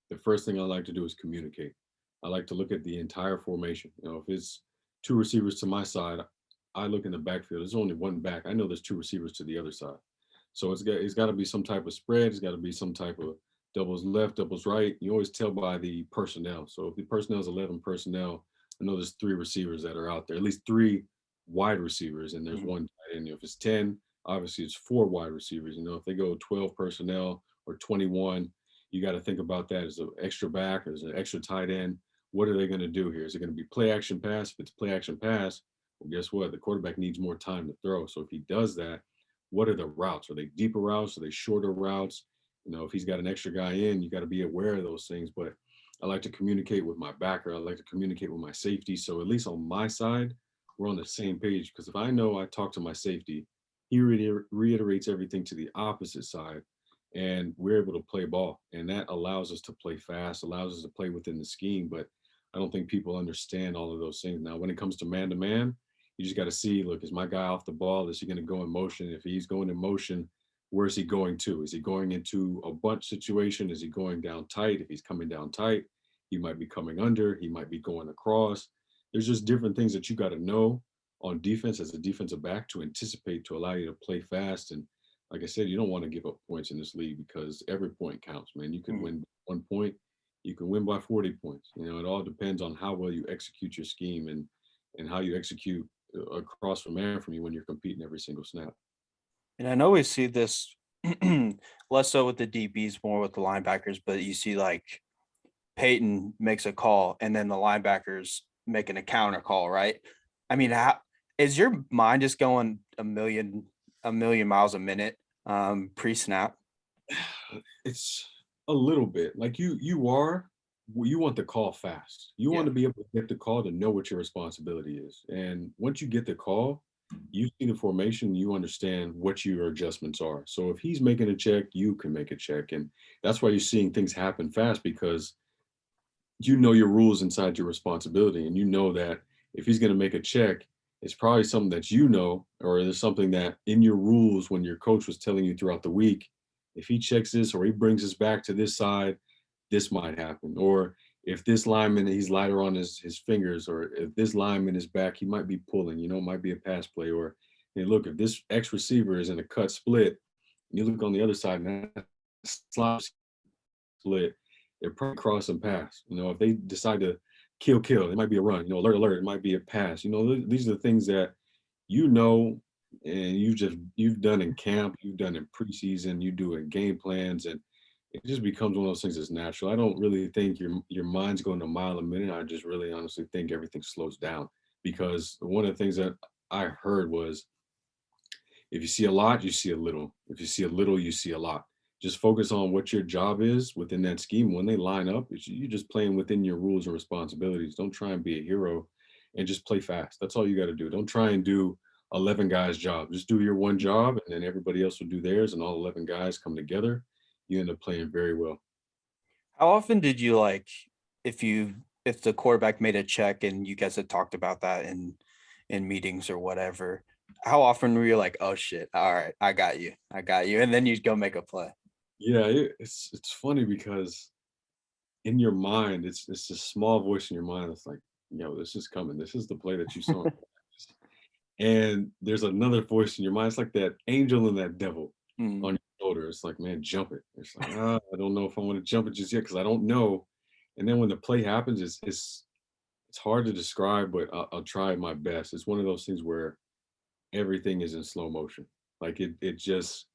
the first thing I like to do is communicate. I like to look at the entire formation. If it's 2 receivers to my side, I look in the backfield. There's only one back. I know there's 2 receivers to the other side. So it's got to be some type of spread. It's got to be some type of doubles left, doubles right. You always tell by the personnel. So if the personnel is 11 personnel, I know there's 3 receivers that are out there, at least 3 wide receivers, and there's 1 tight end. If it's 10, obviously it's 4 wide receivers. If they go 12 personnel or 21, you got to think about that as an extra back, as an extra tight end. What are they going to do here? Is it going to be play action pass? If it's play action pass, well, guess what? The quarterback needs more time to throw. So if he does that, what are the routes? Are they deeper routes? Are they shorter routes? If he's got an extra guy in, you got to be aware of those things. But I like to communicate with my backer. I like to communicate with my safety. So at least on my side, we're on the same page. Because if I know I talk to my safety, he reiterates everything to the opposite side, and we're able to play ball. And that allows us to play fast, allows us to play within the scheme. But I don't think people understand all of those things. Now, when it comes to man-to-man, you just got to see, look, is my guy off the ball? Is he going to go in motion? If he's going in motion, where is he going to? Is he going into a bunch situation? Is he going down tight? If he's coming down tight, he might be coming under. He might be going across. There's just different things that you got to know on defense as a defensive back to anticipate, to allow you to play fast. And like I said, you don't want to give up points in this league, because every point counts, man. You can win 1 point, you can win by 40 points. It all depends on how well you execute your scheme and how you execute across from you when you're competing every single snap.
And I know we see this less so with the DBs, more with the linebackers, but you see like Peyton makes a call and then the linebackers making a counter call, right? I mean, how is your mind just going a million miles a minute pre-snap?
It's a little bit like you want the call fast. You want to be able to get the call to know what your responsibility is. And once you get the call, you see the formation, you understand what your adjustments are. So if he's making a check, you can make a check. And that's why you're seeing things happen fast, because you know your rules inside your responsibility. And you know that if he's going to make a check, it's probably something that or there's something that in your rules when your coach was telling you throughout the week, if he checks this or he brings us back to this side, this might happen. Or if this lineman, he's lighter on his fingers, or if this lineman is back, he might be pulling, it might be a pass play. Or, hey, look, if this X receiver is in a cut split, and you look on the other side and that slot split, they're probably cross and pass. If they decide to kill, it might be a run. Alert, it might be a pass. These are the things that and you've done in camp, you've done in preseason, you do in game plans, and it just becomes one of those things that's natural. I don't really think your mind's going a mile a minute. I just really honestly think everything slows down, because one of the things that I heard was, if you see a lot, you see a little. If you see a little, you see a lot. Just focus on what your job is within that scheme. When they line up, you're just playing within your rules and responsibilities. Don't try and be a hero, and just play fast. That's all you got to do. Don't try and do 11 guys' job. Just do your one job, and then everybody else will do theirs, and all 11 guys come together. You end up playing very well.
How often did you if the quarterback made a check and you guys had talked about that in meetings or whatever, how often were you like, oh shit, all right, I got you, and then you'd go make a play?
Yeah, it's funny because in your mind, it's a small voice in your mind that's like, yo, this is coming. This is the play that you saw. And there's another voice in your mind. It's like that angel and that devil on your shoulder. It's like, man, jump it. It's like, I don't know if I want to jump it just yet, because I don't know. And then when the play happens, it's hard to describe, but I'll try my best. It's one of those things where everything is in slow motion. Like it just,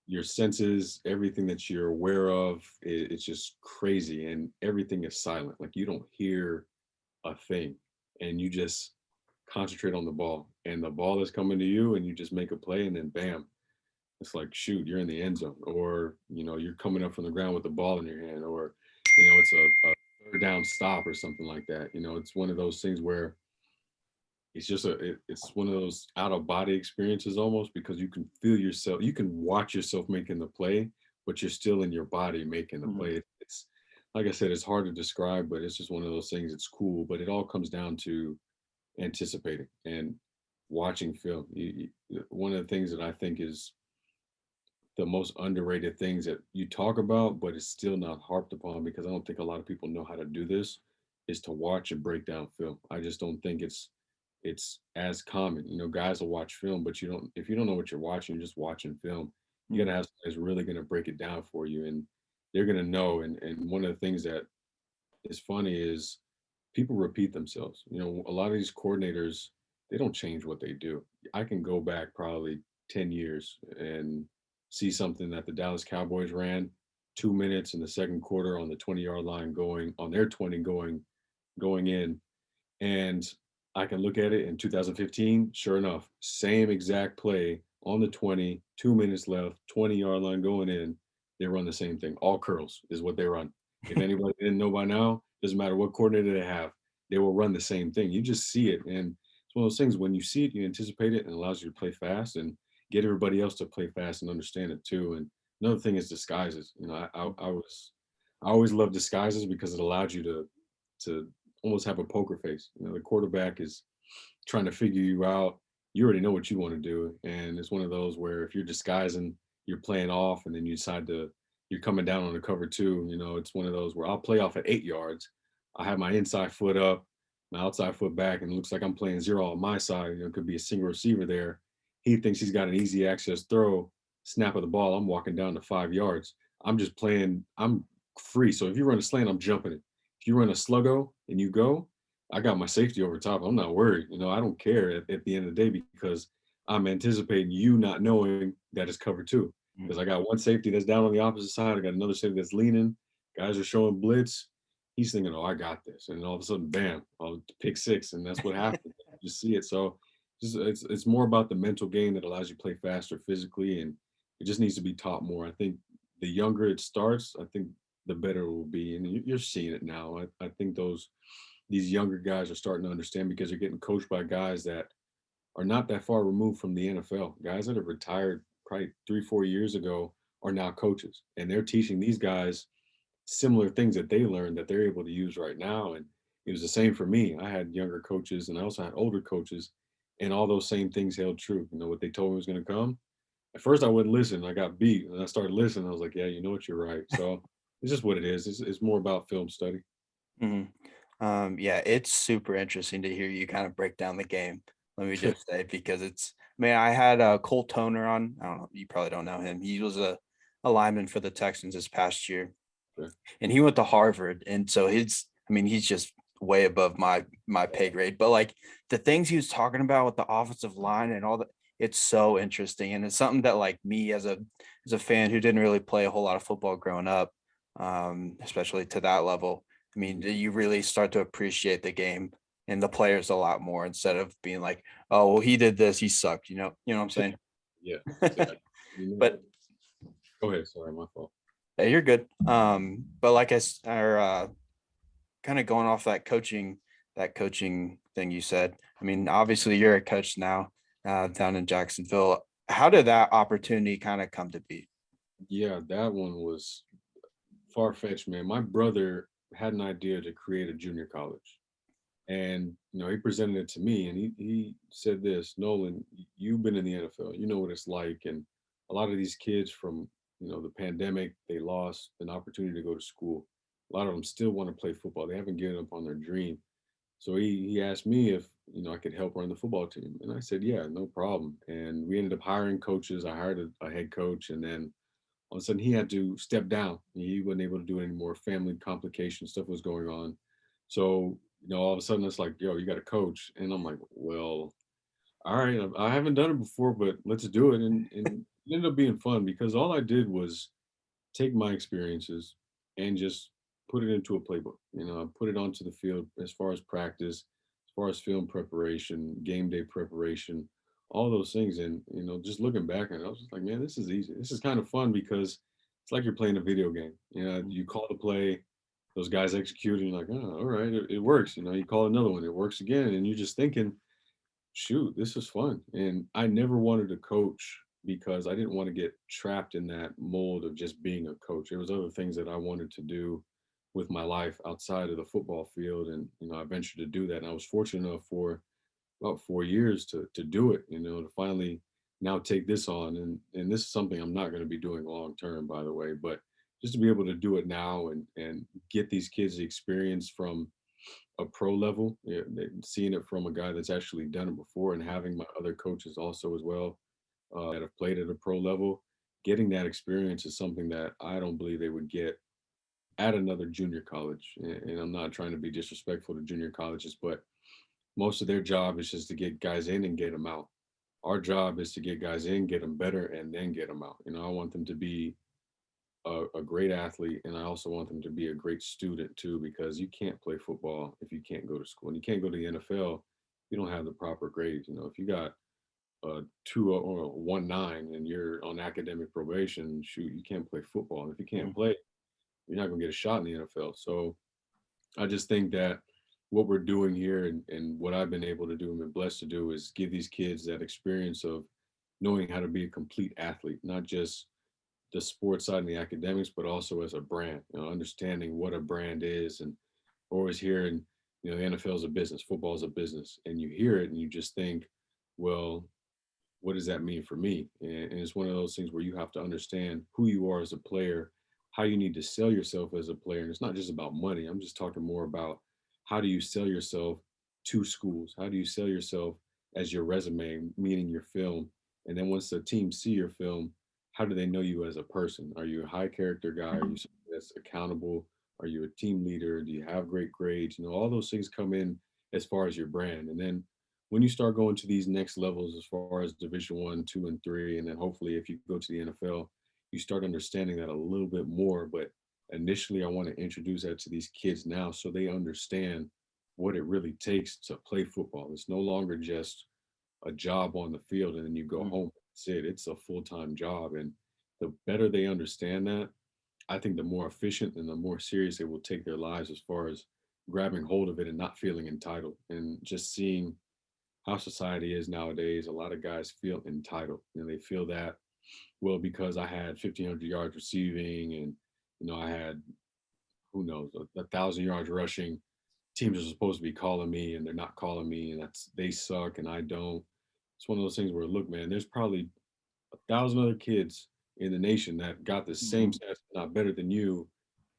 your senses, everything that you're aware of, it's just crazy, and everything is silent. Like you don't hear a thing, and you just concentrate on the ball, and the ball is coming to you, and you just make a play, and then bam, it's like, shoot, you're in the end zone, or you're coming up from the ground with the ball in your hand, or it's a third down stop or something like that. It's one of those things where it's just it's one of those out of body experiences almost, because you can feel yourself, you can watch yourself making the play, but you're still in your body making the play. It's like I said, it's hard to describe, but it's just one of those things. It's cool, but it all comes down to anticipating and watching film. One of the things that I think is the most underrated things that you talk about, but it's still not harped upon, because I don't think a lot of people know how to do this, is to watch and break down film. I just don't think it's as common. Guys will watch film, but if you don't know what you're watching, you're just watching film. You gotta have somebody who's really gonna break it down for you, and they're gonna know. And one of the things that is funny is people repeat themselves. A lot of these coordinators, they don't change what they do. I can go back probably 10 years and see something that the Dallas Cowboys ran 2 minutes in the second quarter on the 20-yard line, going on their 20, going in, and I can look at it in 2015. Sure enough, same exact play on the 20, 2 minutes left, 20-yard line going in. They run the same thing. All curls is what they run. If anybody didn't know by now, doesn't matter what coordinator they have, they will run the same thing. You just see it. And it's one of those things, when you see it, you anticipate it, and it allows you to play fast and get everybody else to play fast and understand it too. And another thing is disguises. I always love disguises, because it allowed you to almost have a poker face. The quarterback is trying to figure you out. You already know what you want to do. And it's one of those where if you're disguising, you're playing off, and then you're coming down on the cover two. It's one of those where I'll play off at 8 yards. I have my inside foot up, my outside foot back, and it looks like I'm playing zero on my side. It could be a single receiver there. He thinks he's got an easy access throw, snap of the ball. I'm walking down to 5 yards. I'm just playing, I'm free. So if you run a slant, I'm jumping it. If you run a sluggo and you go, I got my safety over top. I'm not worried. I don't care at the end of the day, because I'm anticipating you not knowing that it's cover two. Because I got one safety that's down on the opposite side. I got another safety that's leaning. Guys are showing blitz. He's thinking, oh, I got this. And all of a sudden, bam, pick six. And that's what happens. You see it. So it's more about the mental game that allows you to play faster physically. And it just needs to be taught more. I think the younger it starts, I think the better it will be. And you're seeing it now. I think these younger guys are starting to understand, because they're getting coached by guys that are not that far removed from the NFL. Guys that have retired probably 3-4 years ago are now coaches, and they're teaching these guys similar things that they learned that they're able to use right now. And it was the same for me. I had younger coaches, and I also had older coaches, and all those same things held true. What they told me was going to come. At first, I wouldn't listen. I got beat, and I started listening. I was like, yeah, you know what, you're right. So it's just what it is. It's more about film study.
Mhm. Yeah, it's super interesting to hear you kind of break down the game. Let me just say, because I had Cole Toner on. I don't know, you probably don't know him. He was a lineman for the Texans this past year,
Sure.
and he went to Harvard. And so he's just way above my pay grade. But like the things he was talking about with the offensive line and all that, it's so interesting. And it's something that like me as a fan who didn't really play a whole lot of football growing up, especially to that level. I mean, you really start to appreciate the game and the players a lot more instead of being like, oh, well, he did this, he sucked, you know what I'm saying?
Yeah, exactly.
But
Go ahead. Sorry, my fault.
hey, you're good. But like kind of going off that coaching thing you said. I mean, obviously you're a coach now down in Jacksonville. How did that opportunity kind of come to be?
Yeah, that one was far-fetched, man. My brother had an idea to create a junior college. And he presented it to me, and he said this, Nolan, you've been in the NFL, you know what it's like. And a lot of these kids from the pandemic, they lost an opportunity to go to school. A lot of them still want to play football. They haven't given up on their dream. So he asked me if I could help run the football team, and I said, yeah, no problem. And we ended up hiring coaches. I hired a head coach, and then all of a sudden he had to step down. He wasn't able to do it anymore. Family complications, stuff was going on. So, all of a sudden it's like, yo, you got a coach. And I'm like, well, all right, I haven't done it before, but let's do it. And it ended up being fun because all I did was take my experiences and just put it into a playbook. I put it onto the field as far as practice, as far as film preparation, game day preparation, all those things. And just looking back on it, I was just like, man, this is easy. This is kind of fun because it's like you're playing a video game. You call the play, those guys execute, and you're like, oh, all right, it works. You call another one, it works again, and you're just thinking, shoot, this is fun. And I never wanted to coach because I didn't want to get trapped in that mold of just being a coach. There was other things that I wanted to do with my life outside of the football field. And, I ventured to do that. And I was fortunate enough for about 4 years to do it, to finally now take this on. And this is something I'm not going to be doing long term, by the way, but just to be able to do it now and get these kids the experience from a pro level, yeah, seeing it from a guy that's actually done it before, and having my other coaches also as well that have played at a pro level, getting that experience is something that I don't believe they would get at another junior college. And I'm not trying to be disrespectful to junior colleges, but most of their job is just to get guys in and get them out. Our job is to get guys in, get them better, and then get them out. I want them to be a great athlete, and I also want them to be a great student too, because you can't play football if you can't go to school, and you can't go to the NFL if you don't have the proper grades. If you got a 2 or 1.9 and you're on academic probation, shoot, you can't play football. And if you can't play, you're not gonna get a shot in the NFL. So I just think that what we're doing here, and what I've been able to do and been blessed to do, is give these kids that experience of knowing how to be a complete athlete, not just the sports side and the academics, but also as a brand, understanding what a brand is. And always hearing, the NFL is a business, football is a business, and you hear it and you just think, well, what does that mean for me? And it's one of those things where you have to understand who you are as a player, how you need to sell yourself as a player. And it's not just about money. I'm just talking more about how do you sell yourself to schools? How do you sell yourself as your resume, meaning your film? And then once the team see your film, how do they know you as a person? Are you a high character guy? Are you someone that's accountable? Are you a team leader? Do you have great grades? All those things come in as far as your brand. And then when you start going to these next levels as far as Division 1, 2, and 3, and then hopefully if you go to the NFL, you start understanding that a little bit more. But initially I want to introduce that to these kids now so they understand what it really takes to play football. It's no longer just a job on the field and then you go home. That's it. It's a full-time job. And the better they understand that, I think the more efficient and the more serious they will take their lives as far as grabbing hold of it and not feeling entitled. And just seeing how society is nowadays, a lot of guys feel entitled. They feel that, well, because I had 1,500 yards receiving and, I had, who knows, 1,000 yards rushing, teams are supposed to be calling me and they're not calling me, and they suck and I don't. It's one of those things where, look, man, there's probably 1,000 other kids in the nation that got the same stats, not better than you,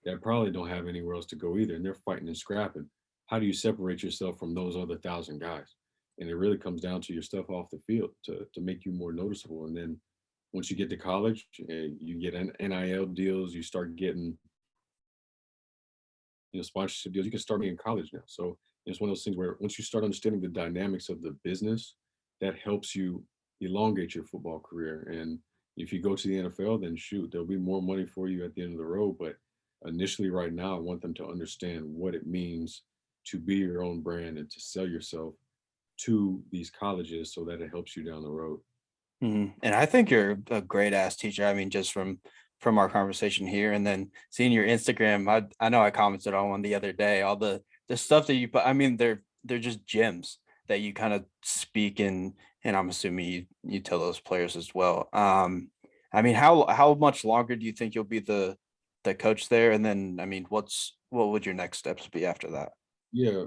that probably don't have anywhere else to go either, and they're fighting and scrapping. How do you separate yourself from those other 1,000 guys? And it really comes down to your stuff off the field to make you more noticeable. And then once you get to college, you get NIL deals, you start getting sponsorship deals. You can start me in college now. So it's one of those things where once you start understanding the dynamics of the business, that helps you elongate your football career. And if you go to the NFL, then shoot, there'll be more money for you at the end of the road. But initially, right now, I want them to understand what it means to be your own brand and to sell yourself to these colleges so that it helps you down the road.
And I think you're a great ass teacher. I mean, just from our conversation here, and then seeing your Instagram, I know I commented on one the other day. All the stuff that you put, I mean, they're just gems that you kind of speak in, and I'm assuming you tell those players as well. I mean, how much longer do you think you'll be the coach there? And then, I mean, what would your next steps be after that?
Yeah,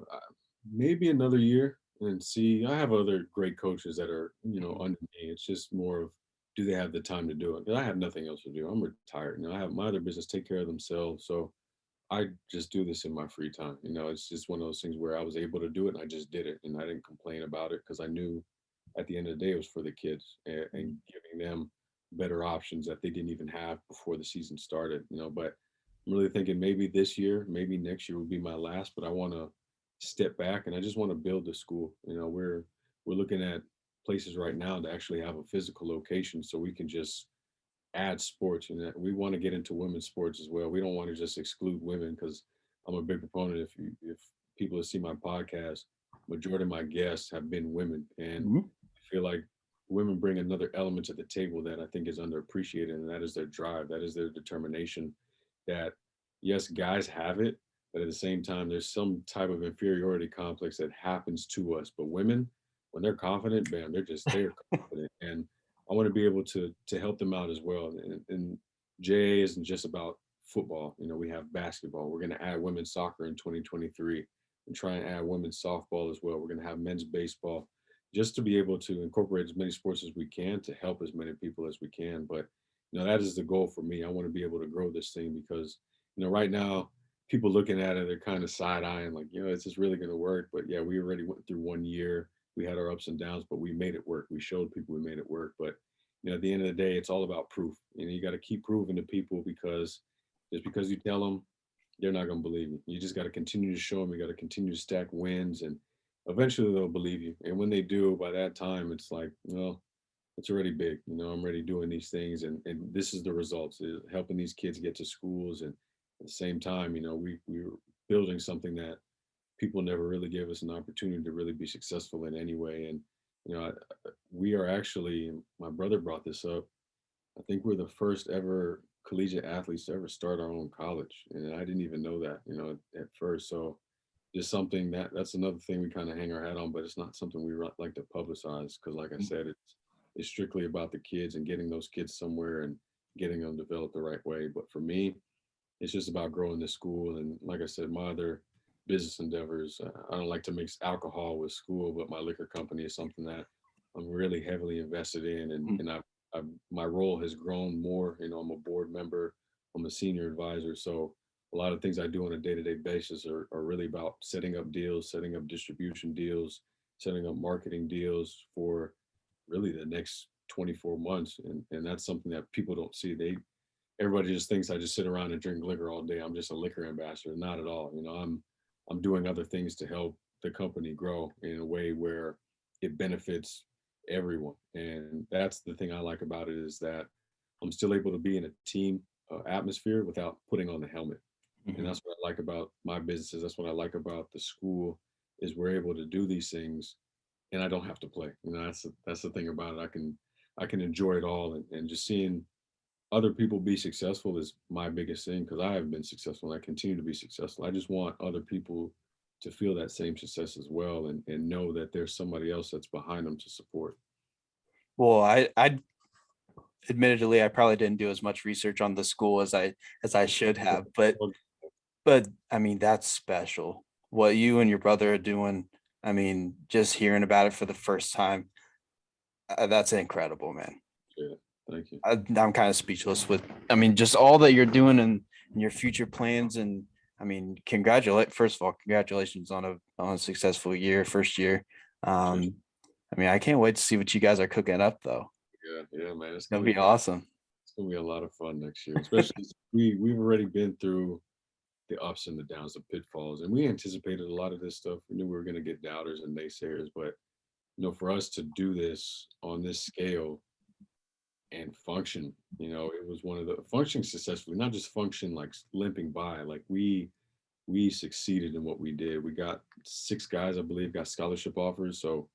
maybe another year and see. I have other great coaches that are, under me. It's just more of, do they have the time to do it? 'Cause I have nothing else to do. I'm retired. I have my other business take care of themselves. So I just do this in my free time. It's just one of those things where I was able to do it and I just did it. And I didn't complain about it because I knew at the end of the day it was for the kids and giving them better options that they didn't even have before the season started. But I'm really thinking maybe this year, maybe next year will be my last, but I want to step back and I just want to build the school. We're looking at places right now to actually have a physical location so we can just add sports, and we want to get into women's sports as well. We don't want to just exclude women because I'm a big proponent. If people that see my podcast, majority of my guests have been women, and I feel like women bring another element to the table that I think is underappreciated, and that is their drive, that is their determination. That yes, guys have it, but at the same time, there's some type of inferiority complex that happens to us. But women, when they're confident, bam, they're confident, and I want to be able to help them out as well. And JA isn't just about football. We have basketball. We're going to add women's soccer in 2023 and try and add women's softball as well. We're going to have men's baseball, just to be able to incorporate as many sports as we can to help as many people as we can. But that is the goal for me. I want to be able to grow this thing because right now people looking at it, they're kind of side eyeing like, is this really going to work? But yeah, we already went through 1 year. We had our ups and downs, but we made it work. We showed people we made it work. But at the end of the day, it's all about proof. You got to keep proving to people, because just because you tell them, they're not going to believe you. You just got to continue to show them. You got to continue to stack wins, and eventually they'll believe you. And when they do, by that time, it's like, well, it's already big. I'm already doing these things, and this is the results. Is helping these kids get to schools, and at the same time, we're building something that people never really gave us an opportunity to really be successful in anyway. And, we are actually, my brother brought this up. I think we're the first ever collegiate athletes to ever start our own college. And I didn't even know that, at first. So just something that's another thing we kind of hang our hat on, but it's not something we like to publicize. Cause like I said, it's strictly about the kids and getting those kids somewhere and getting them developed the right way. But for me, it's just about growing the school. And like I said, my other business endeavors, I don't like to mix alcohol with school, but my liquor company is something that I'm really heavily invested in. And my role has grown more. I'm a board member, I'm a senior advisor. So a lot of things I do on a day-to-day basis are really about setting up deals, setting up distribution deals, setting up marketing deals for really the next 24 months. And that's something that people don't see. Everybody just thinks I just sit around and drink liquor all day. I'm just a liquor ambassador. Not at all. I'm doing other things to help the company grow in a way where it benefits everyone. And that's the thing I like about it, is that I'm still able to be in a team atmosphere without putting on the helmet. And that's what I like about my businesses. That's what I like about the school, is we're able to do these things and I don't have to play. That's the thing about it. I can enjoy it all, and just seeing other people be successful is my biggest thing, because I have been successful and I continue to be successful. I just want other people to feel that same success as well, and know that there's somebody else that's behind them to support.
Well, I admittedly, I probably didn't do as much research on the school as I should have, but I mean, that's special. What you and your brother are doing, I mean, just hearing about it for the first time, that's incredible, man.
Yeah, thank you.
I'm kind of speechless with, I mean, just all that you're doing, and your future plans. And I mean, first of all, congratulations on a successful year, first year. I mean, I can't wait to see what you guys are cooking up, though.
Yeah, man. It's
Gonna be awesome.
It's gonna be a lot of fun next year, especially we've already been through the ups and the downs, the pitfalls, and we anticipated a lot of this stuff. We knew we were gonna get doubters and naysayers, but for us to do this on this scale and function, it was one of the functioning successfully, not just function like limping by. Like we succeeded in what we did. We got 6 guys, I believe, got scholarship offers. So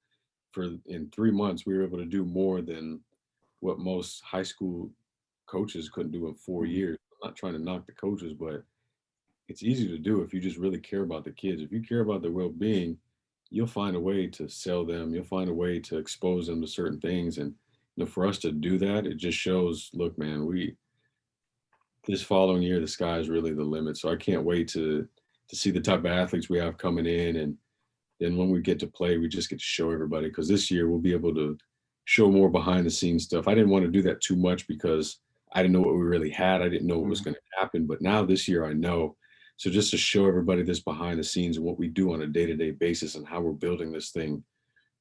in 3 months, we were able to do more than what most high school coaches couldn't do in 4 years. I'm not trying to knock the coaches, but it's easy to do if you just really care about the kids. If you care about their well-being, you'll find a way to sell them. You'll find a way to expose them to certain things. And for us to do that, it just shows, look, man, this following year, the sky is really the limit. So I can't wait to see the type of athletes we have coming in. And then when we get to play, we just get to show everybody, because this year we'll be able to show more behind the scenes stuff. I didn't want to do that too much because I didn't know what we really had. I didn't know what was going to happen. But now this year I know. So just to show everybody this behind the scenes and what we do on a day-to-day basis and how we're building this thing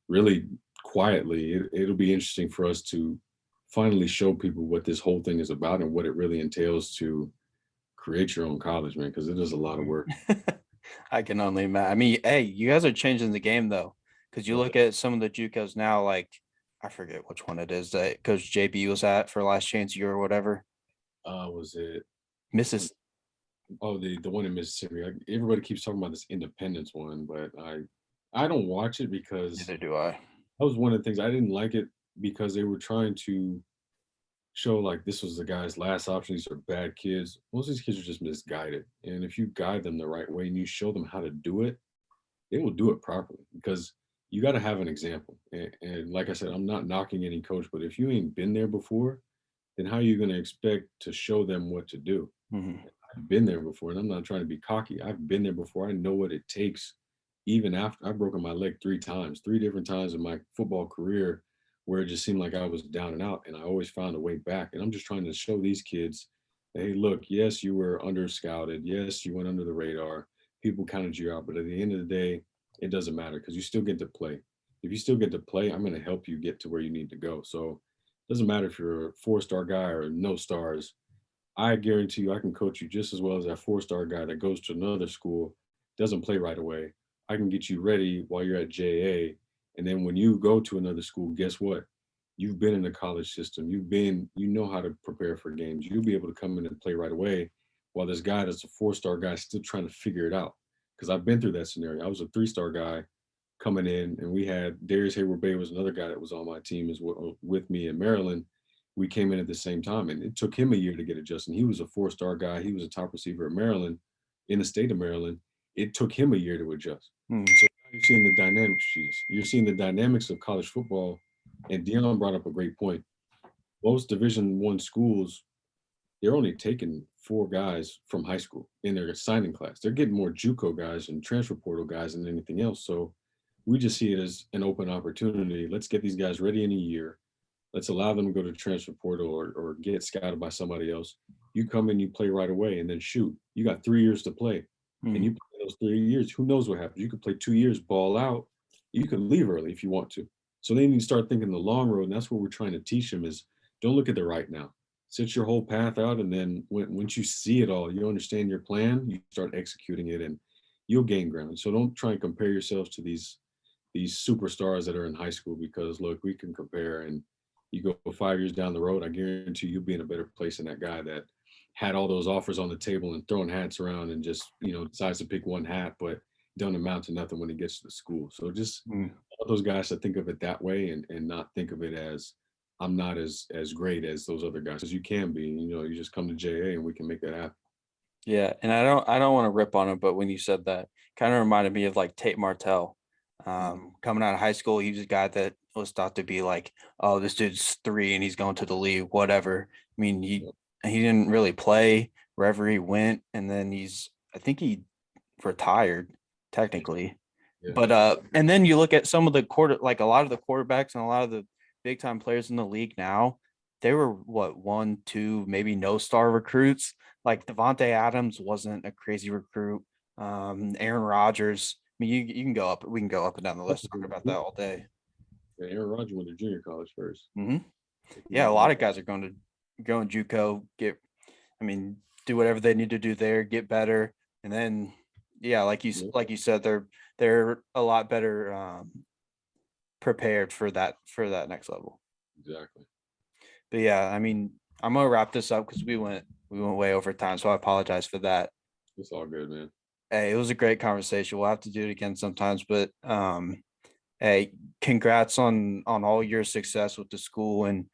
really quietly, it'll be interesting for us to finally show people what this whole thing is about and what it really entails to create your own college, man, because it is a lot of work.
I can only imagine. I mean, hey, you guys are changing the game, though, because you look at some of the JuCos now, like, I forget which one it is that Coach JB was at for Last Chance U or whatever.
Was it
Mrs.
Oh, the one in Mississippi. Everybody keeps talking about this Independence one, but I don't watch it because
Neither do I.
That was one of the things I didn't like it, because they were trying to show like this was the guy's last option. These are bad kids. Most of these kids are just misguided. And if you guide them the right way and you show them how to do it, they will do it properly, because you got to have an example. And like I said, I'm not knocking any coach, but if you ain't been there before, then how are you going to expect to show them what to do? I've been there before, and I'm not trying to be cocky. I've been there before. I know what it takes. Even after I've broken my leg 3 different times in my football career, where it just seemed like I was down and out, and I always found a way back. And I'm just trying to show these kids, hey, look, yes, you were under scouted. Yes, you went under the radar. People counted you out. But at the end of the day, it doesn't matter, because you still get to play. If you still get to play, I'm going to help you get to where you need to go. So it doesn't matter if you're a 4-star guy or no stars. I guarantee you I can coach you just as well as that 4-star guy that goes to another school, doesn't play right away. I can get you ready while you're at JA. And then when you go to another school, guess what? You've been in the college system. You know how to prepare for games. You'll be able to come in and play right away, while this guy that's a 4-star guy is still trying to figure it out. Because I've been through that scenario. I was a 3-star guy coming in, and we had Darius Hayward Bay was another guy that was on my team as well, with me in Maryland. We came in at the same time, and it took him a year to get adjusted. He was a 4-star guy. He was a top receiver at Maryland, in the state of Maryland. It took him a year to adjust. So now you're seeing the dynamics, Jesus. You're seeing the dynamics of college football. And Dion brought up a great point. Most Division I schools, they're only taking 4 guys from high school in their signing class. They're getting more JuCo guys and transfer portal guys than anything else. So we just see it as an open opportunity. Let's get these guys ready in a year. Let's allow them to go to transfer portal or get scouted by somebody else. You come in, you play right away, and then shoot. You got 3 years to play. And you play those 3 years. Who knows what happens? You could play 2 years, ball out. You could leave early if you want to. So then you start thinking the long road, and that's what we're trying to teach them is don't look at the right now. Set your whole path out, and then once you see it all, you understand your plan, you start executing it, and you'll gain ground. So don't try and compare yourselves to these superstars that are in high school, because, look, we can compare, and you go 5 years down the road, I guarantee you'll be in a better place than that guy that had all those offers on the table and throwing hats around and just, decides to pick one hat, but don't amount to nothing when he gets to the school. So just all those guys to think of it that way and not think of it as I'm not as great as those other guys, as you can be. You just come to JA and we can make that happen.
Yeah, and I don't want to rip on him, but when you said that, kind of reminded me of like Tate Martell. Coming out of high school, he was a guy that was thought to be like, oh, this dude's 3 and he's going to the league, whatever. I mean, he didn't really play wherever he went, and then I think he retired technically. Yeah. But and then you look at some of the a lot of the quarterbacks and a lot of the big time players in the league now, they were what, 1, 2, maybe no star recruits. Like Devontae Adams wasn't a crazy recruit. Aaron Rodgers. I mean, you can go up. We can go up and down the list, talk about that all day.
Yeah, Aaron Rodgers went to junior college first.
Yeah, a lot of guys are going JuCo, do whatever they need to do there, get better, and then like you said, they're a lot better prepared for that next level.
Exactly.
But yeah, I mean, I'm gonna wrap this up because we went way over time, so I apologize for that.
It's all good, man.
Hey, it was a great conversation. We'll have to do it again sometimes, but hey, congrats on all your success with the school and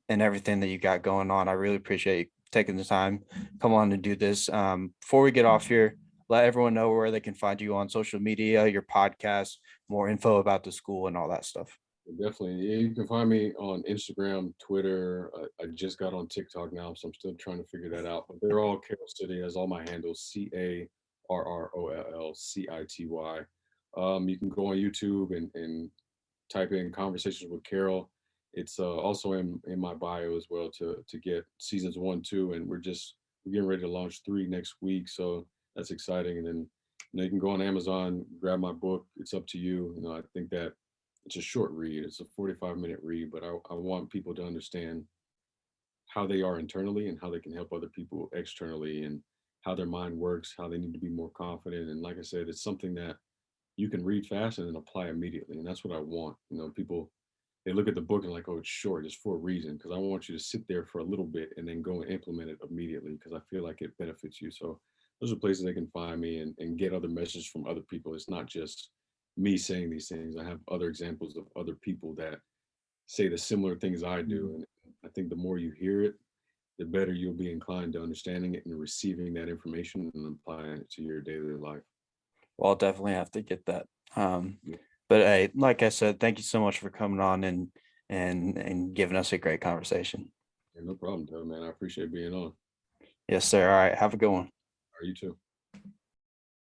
everything that you got going on. I really appreciate you taking the time, come on and do this. Before we get off here, let everyone know where they can find you on social media, your podcast, more info about the school and all that stuff.
Definitely. Yeah, you can find me on Instagram, Twitter. I just got on TikTok now, so I'm still trying to figure that out. But they're all Carroll City. Has all my handles, CarrollCity. You can go on YouTube and type in Conversations with Carroll. It's also in my bio as well to get seasons 1, 2, and we're getting ready to launch 3 next week. So that's exciting. And then you can go on Amazon, grab my book. It's up to you. I think that it's a short read. It's a 45-minute read, but I want people to understand how they are internally and how they can help other people externally and how their mind works, how they need to be more confident. And like I said, it's something that you can read fast and then apply immediately. And that's what I want. People, they look at the book and like, oh, it's short. It's for a reason. Because I want you to sit there for a little bit and then go and implement it immediately because I feel like it benefits you. So those are places they can find me and get other messages from other people. It's not just me saying these things. I have other examples of other people that say the similar things I do. And I think the more you hear it, the better you'll be inclined to understanding it and receiving that information and applying it to your daily life.
Well, I'll definitely have to get that.
Yeah.
But hey, like I said, thank you so much for coming on and giving us a great conversation.
Yeah, no problem, Todd, man. I appreciate being on.
Yes, sir. All right. Have a good one.
All right, you too.